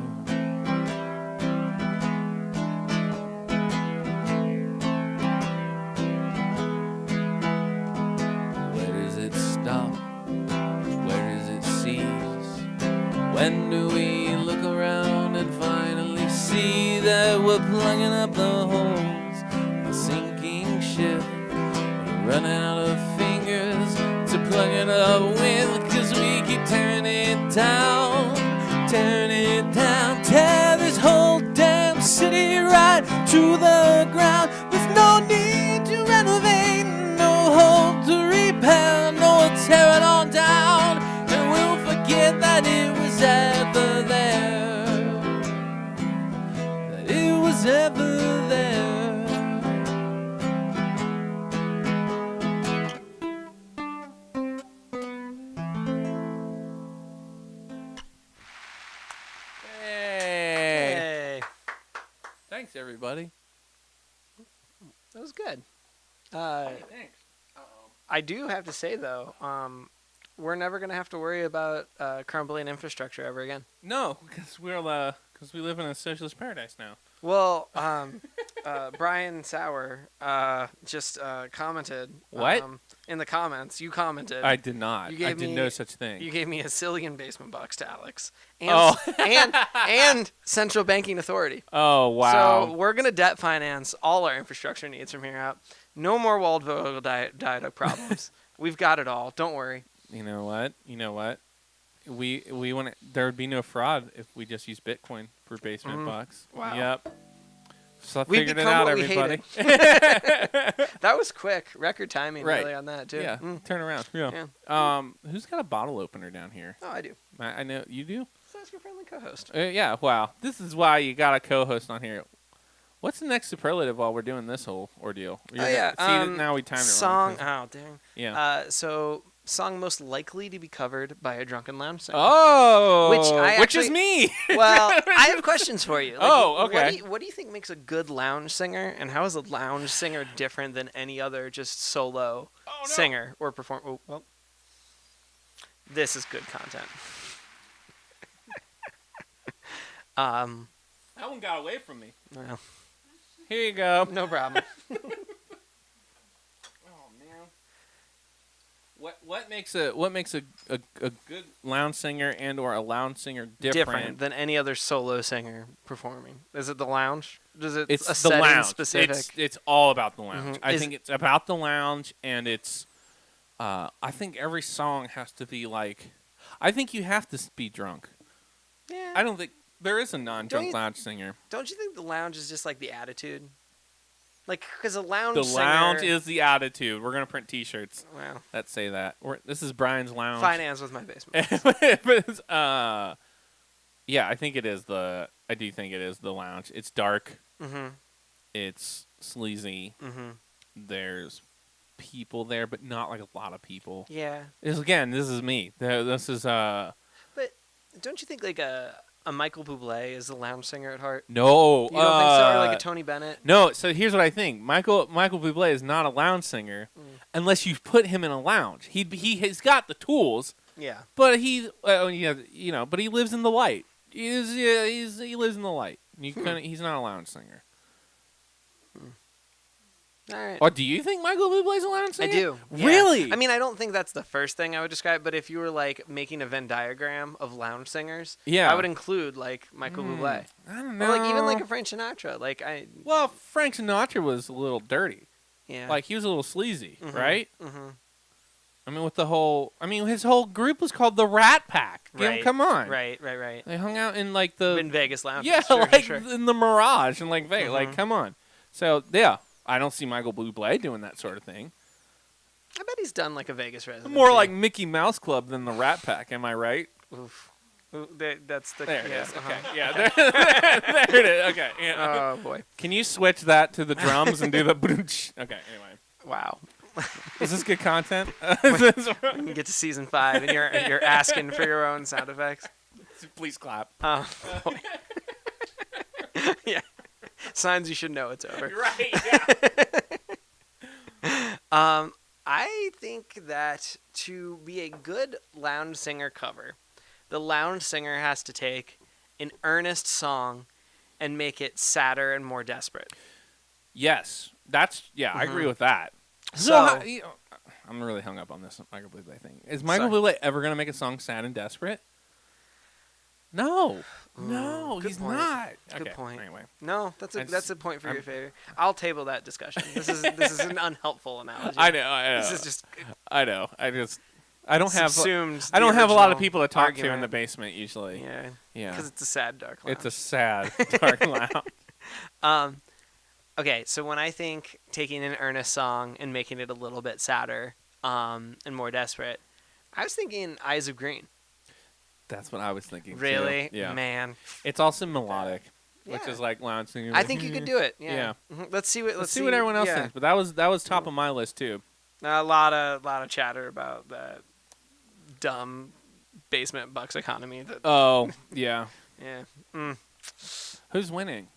When do we look around and finally see that we're plugging up the holes in a sinking ship? We're running out of fingers to plug it up with, 'cause we keep tearing it down, tear this whole damn city right to the ground. There's no need to renovate, no hole to repair, no, we'll tear it all down, and we'll forget that it was ever there. That it was ever there. Hey, Thanks, everybody. that was good. Thanks. I do have to say though, we're never gonna have to worry about crumbling infrastructure ever again. No, because we live in a socialist paradise now. Well, Brian Sauer just commented. What? In the comments, you commented. I did not. You I gave did me- no such thing. You gave me a Cillian basement box to Alex, and Oh. and Central Banking Authority. Oh, wow. So we're gonna debt finance all our infrastructure needs from here out. No more Waldvogel diaduct problems. We've got it all. Don't worry. You know what? We want there would be no fraud if we just use Bitcoin for basement bucks. Wow. Yep. So I We've figured it become out, what we everybody. That was quick. Record timing Right. really on that too. Yeah. Mm. Turn around. Yeah. Who's got a bottle opener down here? Oh, I do. I know you do. So that's your friendly co-host. Yeah. Wow. This is why you got a co-host on here. What's the next superlative while we're doing this whole ordeal? Yeah. See, now we timed Song. it wrong. Oh, dang. Yeah. So song most likely to be covered by a drunken lounge singer. Oh, Which is me. Well, I have questions for you. Oh, okay. What do you think makes a good lounge singer, and how is a lounge singer different than any other just solo singer or performer? Oh, well, this is good content. That one got away from me. Well, Here you go. no problem. Oh man. What makes a good lounge singer and or a lounge singer different? Than any other solo singer performing. Is it the lounge? Does it It's a the setting lounge. specific? It's all about the lounge. Mhm. I Is- think it's about the lounge, and it's. I think every song has to be like. I think you have to be drunk. Yeah. I don't think there is a non-drunk you- lounge singer. Don't you think the lounge is just like the attitude? Like, because a lounge The singer, lounge is the attitude. We're gonna print T-shirts well, that say that. This is Brian's lounge. finance with my basement. Yeah, I think it is the. I do think it is the lounge. It's dark. Mm-hmm. It's sleazy. Mm-hmm. There's people there, but not like a lot of people. Yeah. This is me. This is But don't you think like a Michael Bublé is the lounge singer at heart? no. You don't think so? Or like a Tony Bennett? No. So here's what I think. Michael Bublé is not a lounge singer unless you put him in a lounge. He's got the tools, Yeah. but but he lives in the light. He lives in the light. He's not a lounge singer. All right. Or do you think Michael Bublé's a lounge I singer? do. Yeah. Really? I mean, I don't think that's the first thing I would describe, but if you were like making a Venn diagram of lounge singers, Yeah. I would include like Michael Bublé. I don't Or know. like even like a Frank Sinatra. Well, Frank Sinatra was a little dirty. Yeah. Like he was a little sleazy, Mhm. right? Mm-hmm. I mean, his whole group was called the Rat Pack. Right. Come on. Right. They hung out in like the In Vegas lounge. yeah, Sure, like sure. in the Mirage and like Vegas. Mhm. Like, come on. So yeah, I don't see Michael Bublé doing that sort of thing. I bet he's done like a Vegas residency. More like Mickey Mouse Club than the Rat Pack. Am I right? Oof. Ooh, that's the. There it yeah, is. uh-huh. Okay. Yeah. There it is. Okay. Yeah. Oh boy. Can you switch that to the drums and do the? Okay. Anyway. Wow. Is this good content? You can get to season 5 and you're asking for your own sound effects. Please clap. Oh boy. Yeah. Signs you should know it's over. Right. Yeah. I think that to be a good lounge singer cover, the lounge singer has to take an earnest song and make it sadder and more desperate. Yes. I agree with that. So- I'm really hung up on this Michael Bublé thing. Is Michael Sorry. Bublé ever going to make a song sad and desperate? No. No, good he's point. not. Good Okay, point. Anyway. No, that's I a just- point for I'm- your favor. I'll table that discussion. This is an unhelpful analogy. I know. This is just I know. I don't have subsumed I don't the have a lot of original people to talk to in argument. the basement usually. Yeah, Yeah. because it's a sad dark lounge. It's a sad dark lounge. Okay, so when I think taking an earnest song and making it a little bit sadder and more desperate, I was thinking Eyes of Green. That's what I was thinking. Really? Too. Yeah. Man. It's also melodic, which Yeah. is like loud singing. I think you could do it. Yeah. Yeah. Mhm. Let's see what everyone else yeah. thinks. But that was top of my list too. A lot of chatter about that dumb basement bucks economy. That, Oh yeah. yeah. Mm. Who's winning?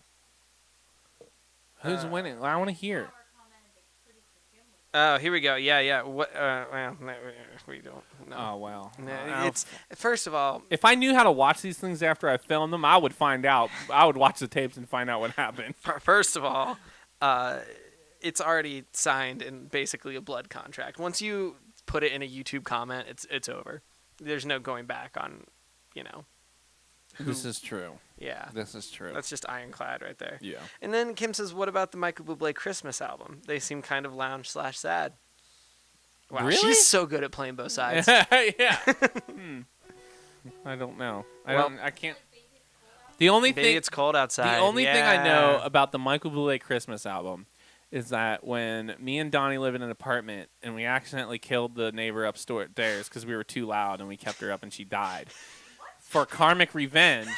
Who's winning? I want to hear. Oh, here we go. Yeah. What? Well, no, we don't. No. Oh wow. No, it's first of all. If I knew how to watch these things after I filmed them, I would find out. I would watch the tapes and find out what happened. First of all, it's already signed in basically a blood contract. Once you put it in a YouTube comment, it's over. There's no going back on, you know. This is true. Yeah. This is true. That's just ironclad right there. Yeah. And then Kim says, "What about the Michael Bublé Christmas album? They seem kind of lounge/sad." Wow, Really? she's so good at playing both sides. Yeah. I don't know. I can't. The only Maybe thing. it's cold outside. The only thing I know Yeah. about the Michael Bublé Christmas album is that when me and Donnie live in an apartment and we accidentally killed the neighbor upstairs because we were too loud and we kept her up and she died. For karmic revenge,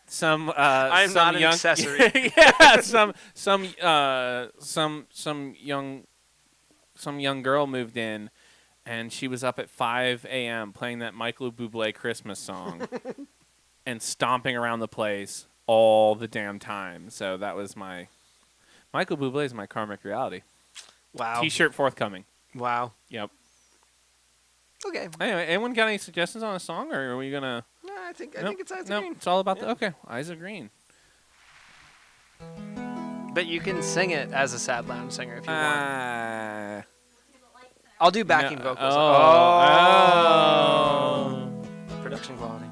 some I'm some not an young, accessory. yeah, some young girl moved in, and she was up at 5 a.m. playing that Michael Bublé Christmas song, and stomping around the place all the damn time. So that was Michael Bublé is my karmic reality. Wow. T-shirt forthcoming. Wow. Yep. Okay. Anyway, anyone got any suggestions on a song, or are we gonna? No, I think it's Eyes of Nope, Green. it's all about Yeah. the okay. Eyes of Green. But you can sing it as a sad lounge singer if you want. Uh, I'll do backing vocals. Oh. Production quality.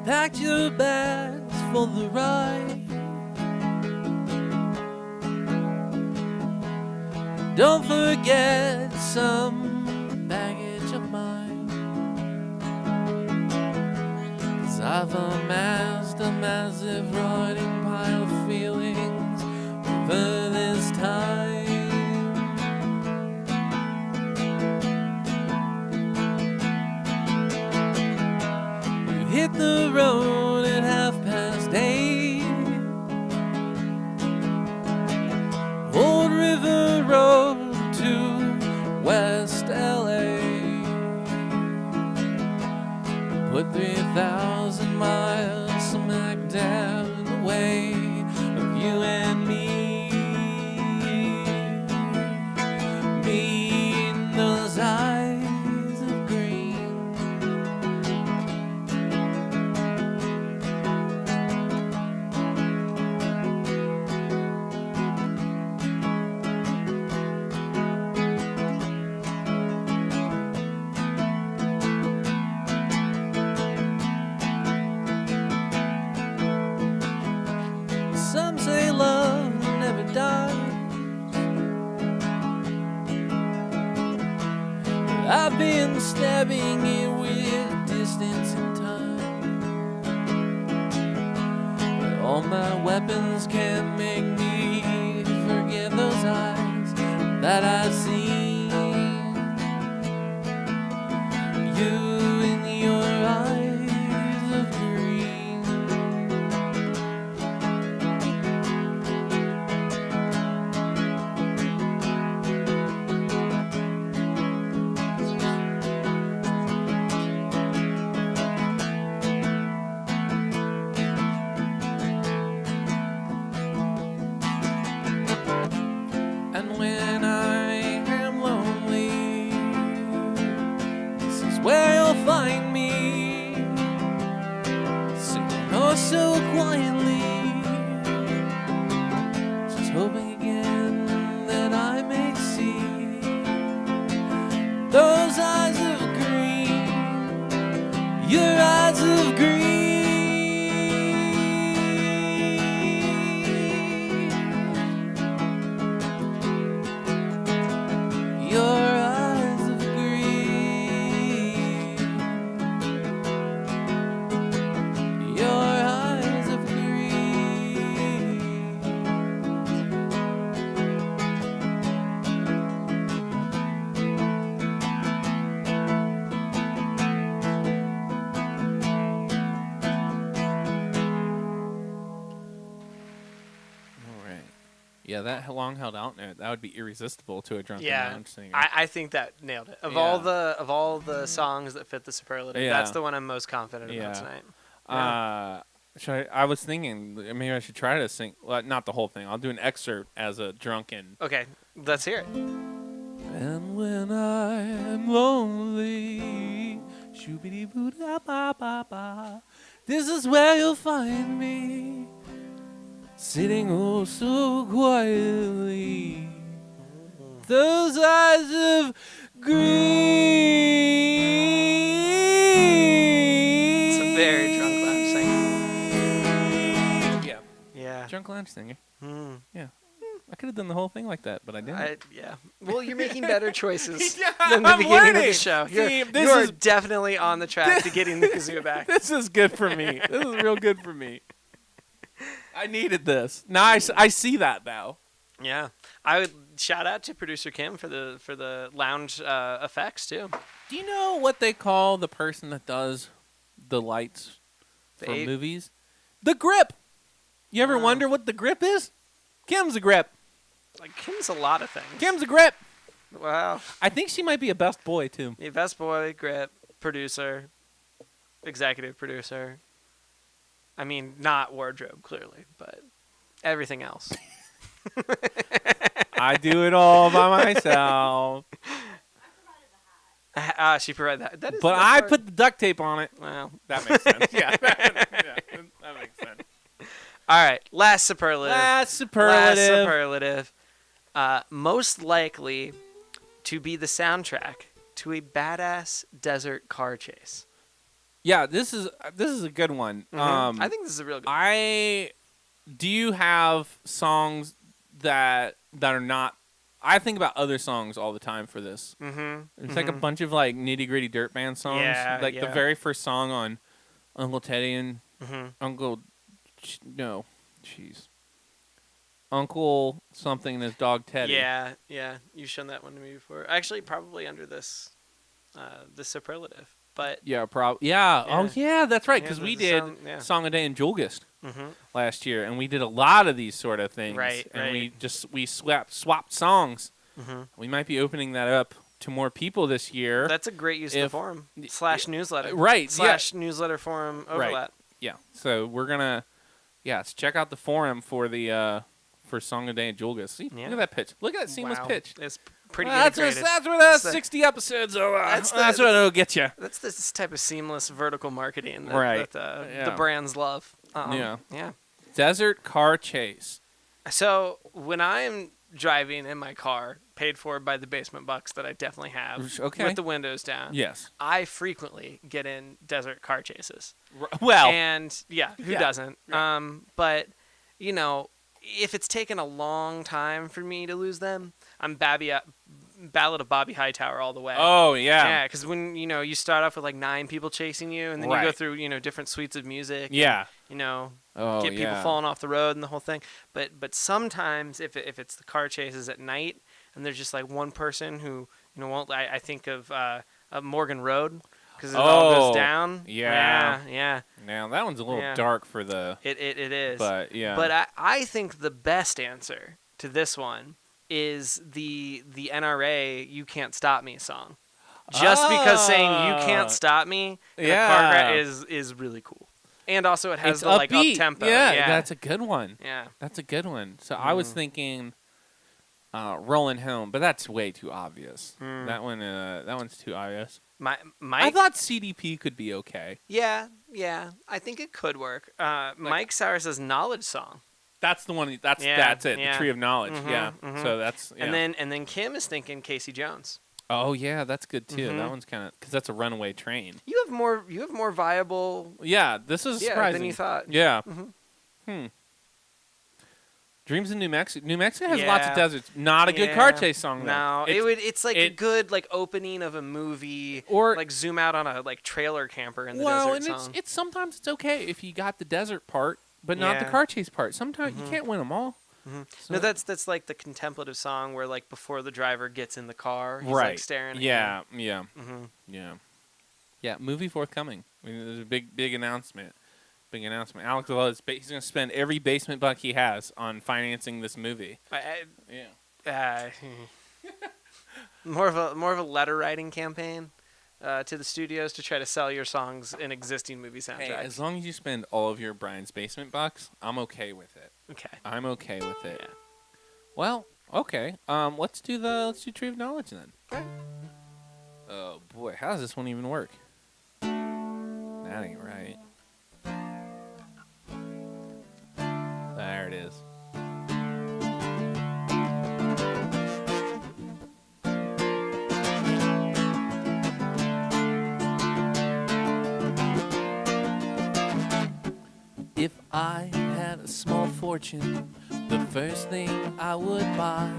Packed your bags for the ride. Don't forget some baggage of mine. 'Cause I've amassed a massive rotting pile of feelings over this time. You hit the road at 8:30. Old River Road to West LA. Put 3,000 miles smack down the way of you and me. Me in those eyes of green. Some say love never dies. I've been stabbing it with distance and time. But all my weapons can't make me forget those eyes that I've seen. You in your eyes of green. And when I Yeah, that long held out note, that would be irresistible to a drunken Yeah, lounge singer. I think that nailed it. Of Yeah. all the songs that fit the superlative, Yeah. that's the one I'm most confident about tonight. I was thinking maybe I should try to sing. Well, not the whole thing. I'll do an excerpt as a drunken. Okay, let's hear it. And when I'm lonely, shoobity boo da ba ba ba, this is where you'll find me, sitting oh so quietly. Those eyes of green. It's a very drunk lounge singer. Yeah. Yeah. Drunk lounge singer. Hmm. Yeah. I could have done the whole thing like that, but I didn't. Yeah. Well, you're making better choices Yeah, than the I'm beginning of the learning. show. See, You're this is- definitely on the track to getting the kazoo back. This is good for me. This is real good for me. I needed this. Now I see that now. Yeah, I would shout out to producer Kim for the lounge effects too. Do you know what they call the person that does the lights The for ape? movies? The grip. You ever Oh. wonder what the grip is? Kim's a grip. Like Kim's a lot of things. Kim's a grip. Wow. I think she might be a best boy too. The best boy, grip, producer, executive producer. I mean, not wardrobe clearly, but everything else. I do it all by myself. She provided that. That is. But the I part- put the duct tape on it. Well, That makes sense. Yeah. That makes sense. all right. Last superlative. Last superlative. Most likely to be the soundtrack to a badass desert car chase. Yeah, this is a good one. I think this is a real good. Do you have songs that are not? I think about other songs all the time for this. Mm-hmm. It's like a bunch of like nitty gritty dirt band songs. Yeah, like the yeah. very first song on Uncle Teddy and Mm-hmm. Uncle something and his dog Teddy. Yeah, yeah. You've shown that one to me before. Actually, probably under this superlative. But Yeah, Yeah. Oh, yeah. That's right. Yeah, Because the we did song- yeah. Song a Day in Julgist mm-hmm. last year, and we did a lot of these sort of things. Right, And right. we swapped songs. Mm-hmm. We might be opening that up to more people this year. That's a great use of the If- forum / newsletter. Right. Yeah. / newsletter forum Right. overlap. Yeah. So we're gonna, so check out the forum for the for Song a Day in Julgist. See, Yeah. look at that pitch. Look at that seamless Wow. pitch. It's pretty That's integrated. where the That's the- 60 episodes are. That's That's the- what it'll get you. That's this type of seamless vertical marketing that, Right. that Yeah. the brands love. Yeah. Yeah. Desert car chase. So when I'm driving in my car, paid for by the basement bucks that I definitely have, Okay. with the windows down, Yes. I frequently get in desert car chases. Well. And yeah, who Yeah. doesn't? Right. But you know, if it's taken a long time for me to lose them, I'm Ballad of Bobby Hightower all the way. Oh yeah. Yeah, because when you start off with like 9 people chasing you, and then you go Right. through different suites of music. Yeah. Get people falling off the road and the whole thing. But sometimes if it's the car chases at night and there's just like one person who won't. I think of Morgan Road because it all goes down. Yeah. Yeah. Now that one's a little Yeah. dark for the. It is. But yeah. But I think the best answer to this one is the NRA "You Can't Stop Me" song. Just because saying "You Can't Stop Me" in a car Yeah. is really cool, and also it has it's the like up upbeat. tempo. Yeah, that's a good one. yeah. That's a good one. So I was thinking Rolling Home, but that's way too obvious. Mm. That one's too obvious. My I thought CDP could be okay. yeah. I think it could work. Mike Cyrus's "Knowledge" song, That's the one. That's Yeah, it. yeah. The Tree of Knowledge. Mhm, Yeah. mhm. So that's yeah. and then Kim is thinking Casey Jones. Oh yeah, that's good too. Mhm. That one's kind of because that's a runaway train. You have more viable Yeah, this is surprising. than you thought. Yeah. Mhm. Dreams in New Mexico. New Mexico has lots of Yeah. deserts. Not a good car Yeah. chase song though. No, it's like a good like opening of a movie, Or- like zoom out on a like trailer camper in the well, desert and song. it's sometimes it's okay if you got the desert part, but not the Yeah. car chase part. Sometimes you can't win them all. So- No, that's like the contemplative song where like before the driver gets in the car, he's right. like staring. at Yeah, him. yeah, Mhm. yeah, yeah. Movie forthcoming. I mean, there's a big announcement. Big announcement. Alex, he's going to spend every basement buck he has on financing this movie. Yeah. More of a letter writing campaign to the studios to try to sell your songs in existing movie soundtracks. Hey, as long as you spend all of your Brian's Basement bucks, I'm okay with it. Okay. I'm okay with it. Yeah. Well, okay. Let's do Tree of Knowledge then. Okay. Oh boy, how does this one even work? That ain't right. There it is. If I had a small fortune, the first thing I would buy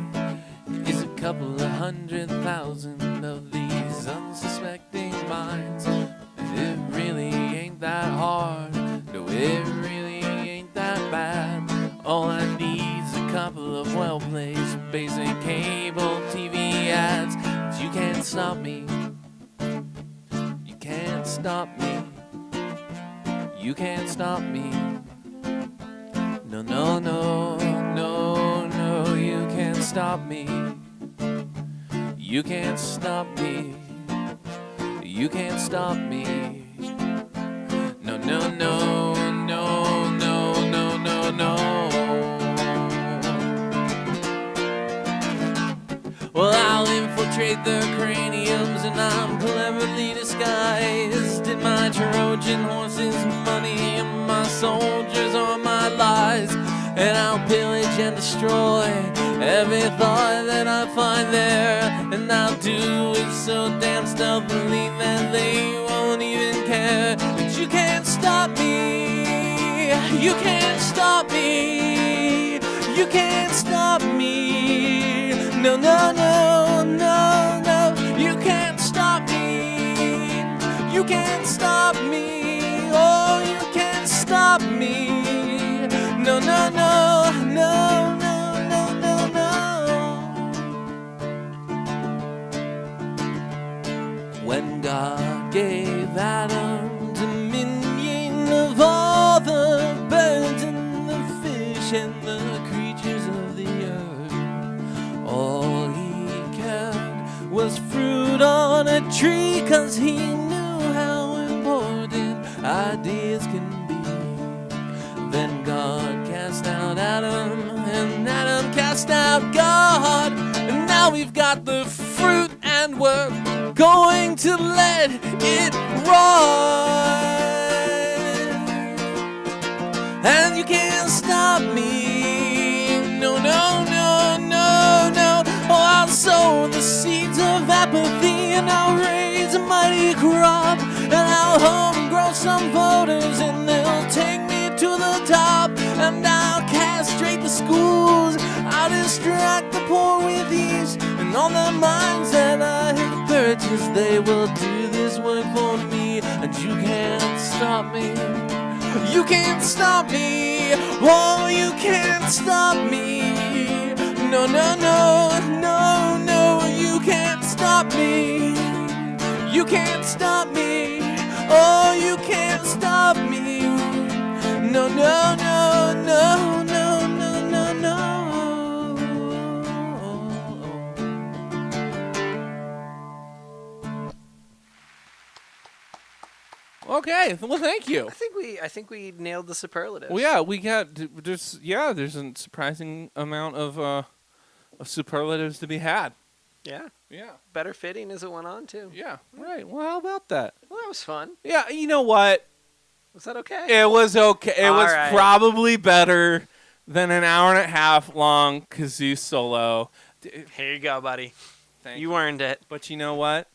is a couple of 100,000 of these unsuspecting minds. And it really ain't that hard. No, it really ain't that bad. All I need's a couple of well-placed basic cable TV ads. But you can't stop me. You can't stop me. You can't stop me. No, no, no, no, no, you can't stop me. You can't stop me. You can't stop me. No, no, no, no, no, no, no, no. Well, I'll infiltrate their craniums and I'm cleverly disguised in my Trojan horses, money, and my soldiers are my lies. And I'll pillage and destroy every thought that I find there. And I'll do it so damn stealthily that they won't even care. But you can't stop me. You can't stop me. You can't stop me. No, no, no, no, no. You can't stop me. You can't stop me. Oh, you can't stop me. No, no, no, no, no, no, no, no. When God gave Adam dominion of all the birds and the fish and the creatures of the earth, all he kept was fruit on a tree, 'cause he knew how important ideas can be. Then God cast out Adam, and Adam cast out God. And now we've got the fruit, and we're going to let it rot. And you can't stop me. No, no, no, no, no. Oh, I'll sow the seeds of apathy, and I'll raise a mighty crop. And I'll home grow some voters, and they'll take me to the top. And I'll castrate the schools, I'll distract the poor with ease. And all the minds that I have purchased, they will do this work for me. And you can't stop me. You can't stop me. Oh, you can't stop me. No, no, no, no, no. You can't stop me. You can't stop me. Oh, you can't stop me. No, no, no, no, no, no, no, no. Okay, well, thank you. I think we nailed the superlatives. Well, yeah, there's a surprising amount of superlatives to be had. Yeah. Yeah. Better fitting as it went on too. Yeah. Right. Well, how about that? Well, that was fun. Yeah. You know what? Was that okay? It was okay. It was right. probably better than an hour and a half long Kazoo solo. Here you go, buddy. Thank You earned it. But you know what?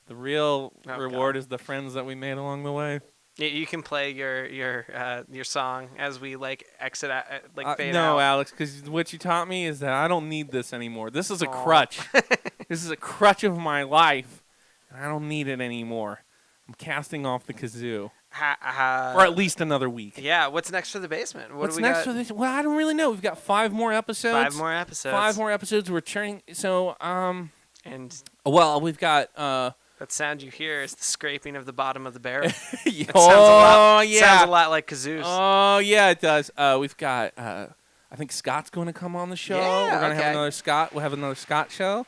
The real Oh, reward God. is the friends that we made along the way. You can play your song as we exit out, fade no, out. Alex, because what you taught me is that I don't need this anymore. This is a Aw. crutch. This is a crutch of my life. And I don't need it anymore. I'm casting off the Kazoo for at least another week. Yeah. What's next for the basement? What What's do we next got? for this? Well, I don't really know. We've got 5 more episodes. 5 more episodes. 5 more episodes. We're churning. So, And well, we've got That sound you hear is the scraping of the bottom of the barrel. It Oh yeah. Sounds a lot like Kazoo's. Oh yeah, it does. We've got. I think Scott's going to come on the show. Yeah, We're going to okay. have another Scott. We'll have another Scott show.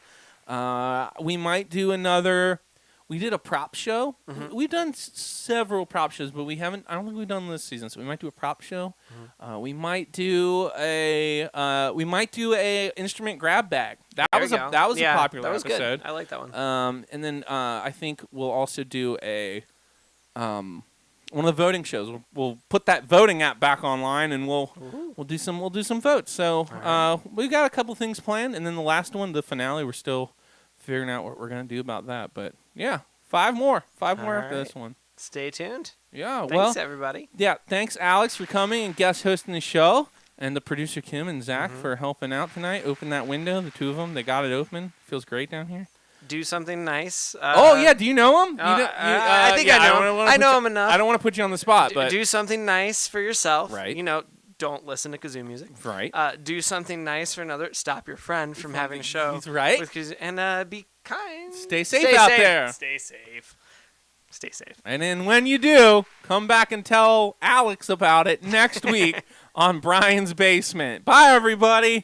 We might do another. We did a prop show. Mm-hmm. We've done several prop shows, but we haven't. I don't think we've done this season, so we might do a prop show. Mm-hmm. We might do a. We might do a instrument grab bag. That There was we a go. that was Yeah, a popular that was episode. Good. I like that one. And then I think we'll also do a. One of the voting shows. We'll put that voting app back online, and we'll do some votes. So we've got a couple things planned, and then the last one, the finale, we're still figuring out what we're gonna do about that. But yeah, five more after right. this one. Stay tuned. Yeah, Thanks, everybody. yeah. Thanks, Alex, for coming and guest hosting the show, and the producer Kim and Zach for helping out tonight. Open that window, the two of them. They got it open. Feels great down here. Do something nice. Oh yeah, do you know him? I think I know him. I know him enough. I don't want to put you on the spot, but do something nice for yourself. Right. You know, don't listen to Kazoo music. right. Do something nice for another. Stop your friend from having a show. He's right. With Kazoo, and be kind. Stay safe out there. Stay safe. Stay safe. And then when you do, come back and tell Alex about it next week on Brian's Basement. Bye, everybody.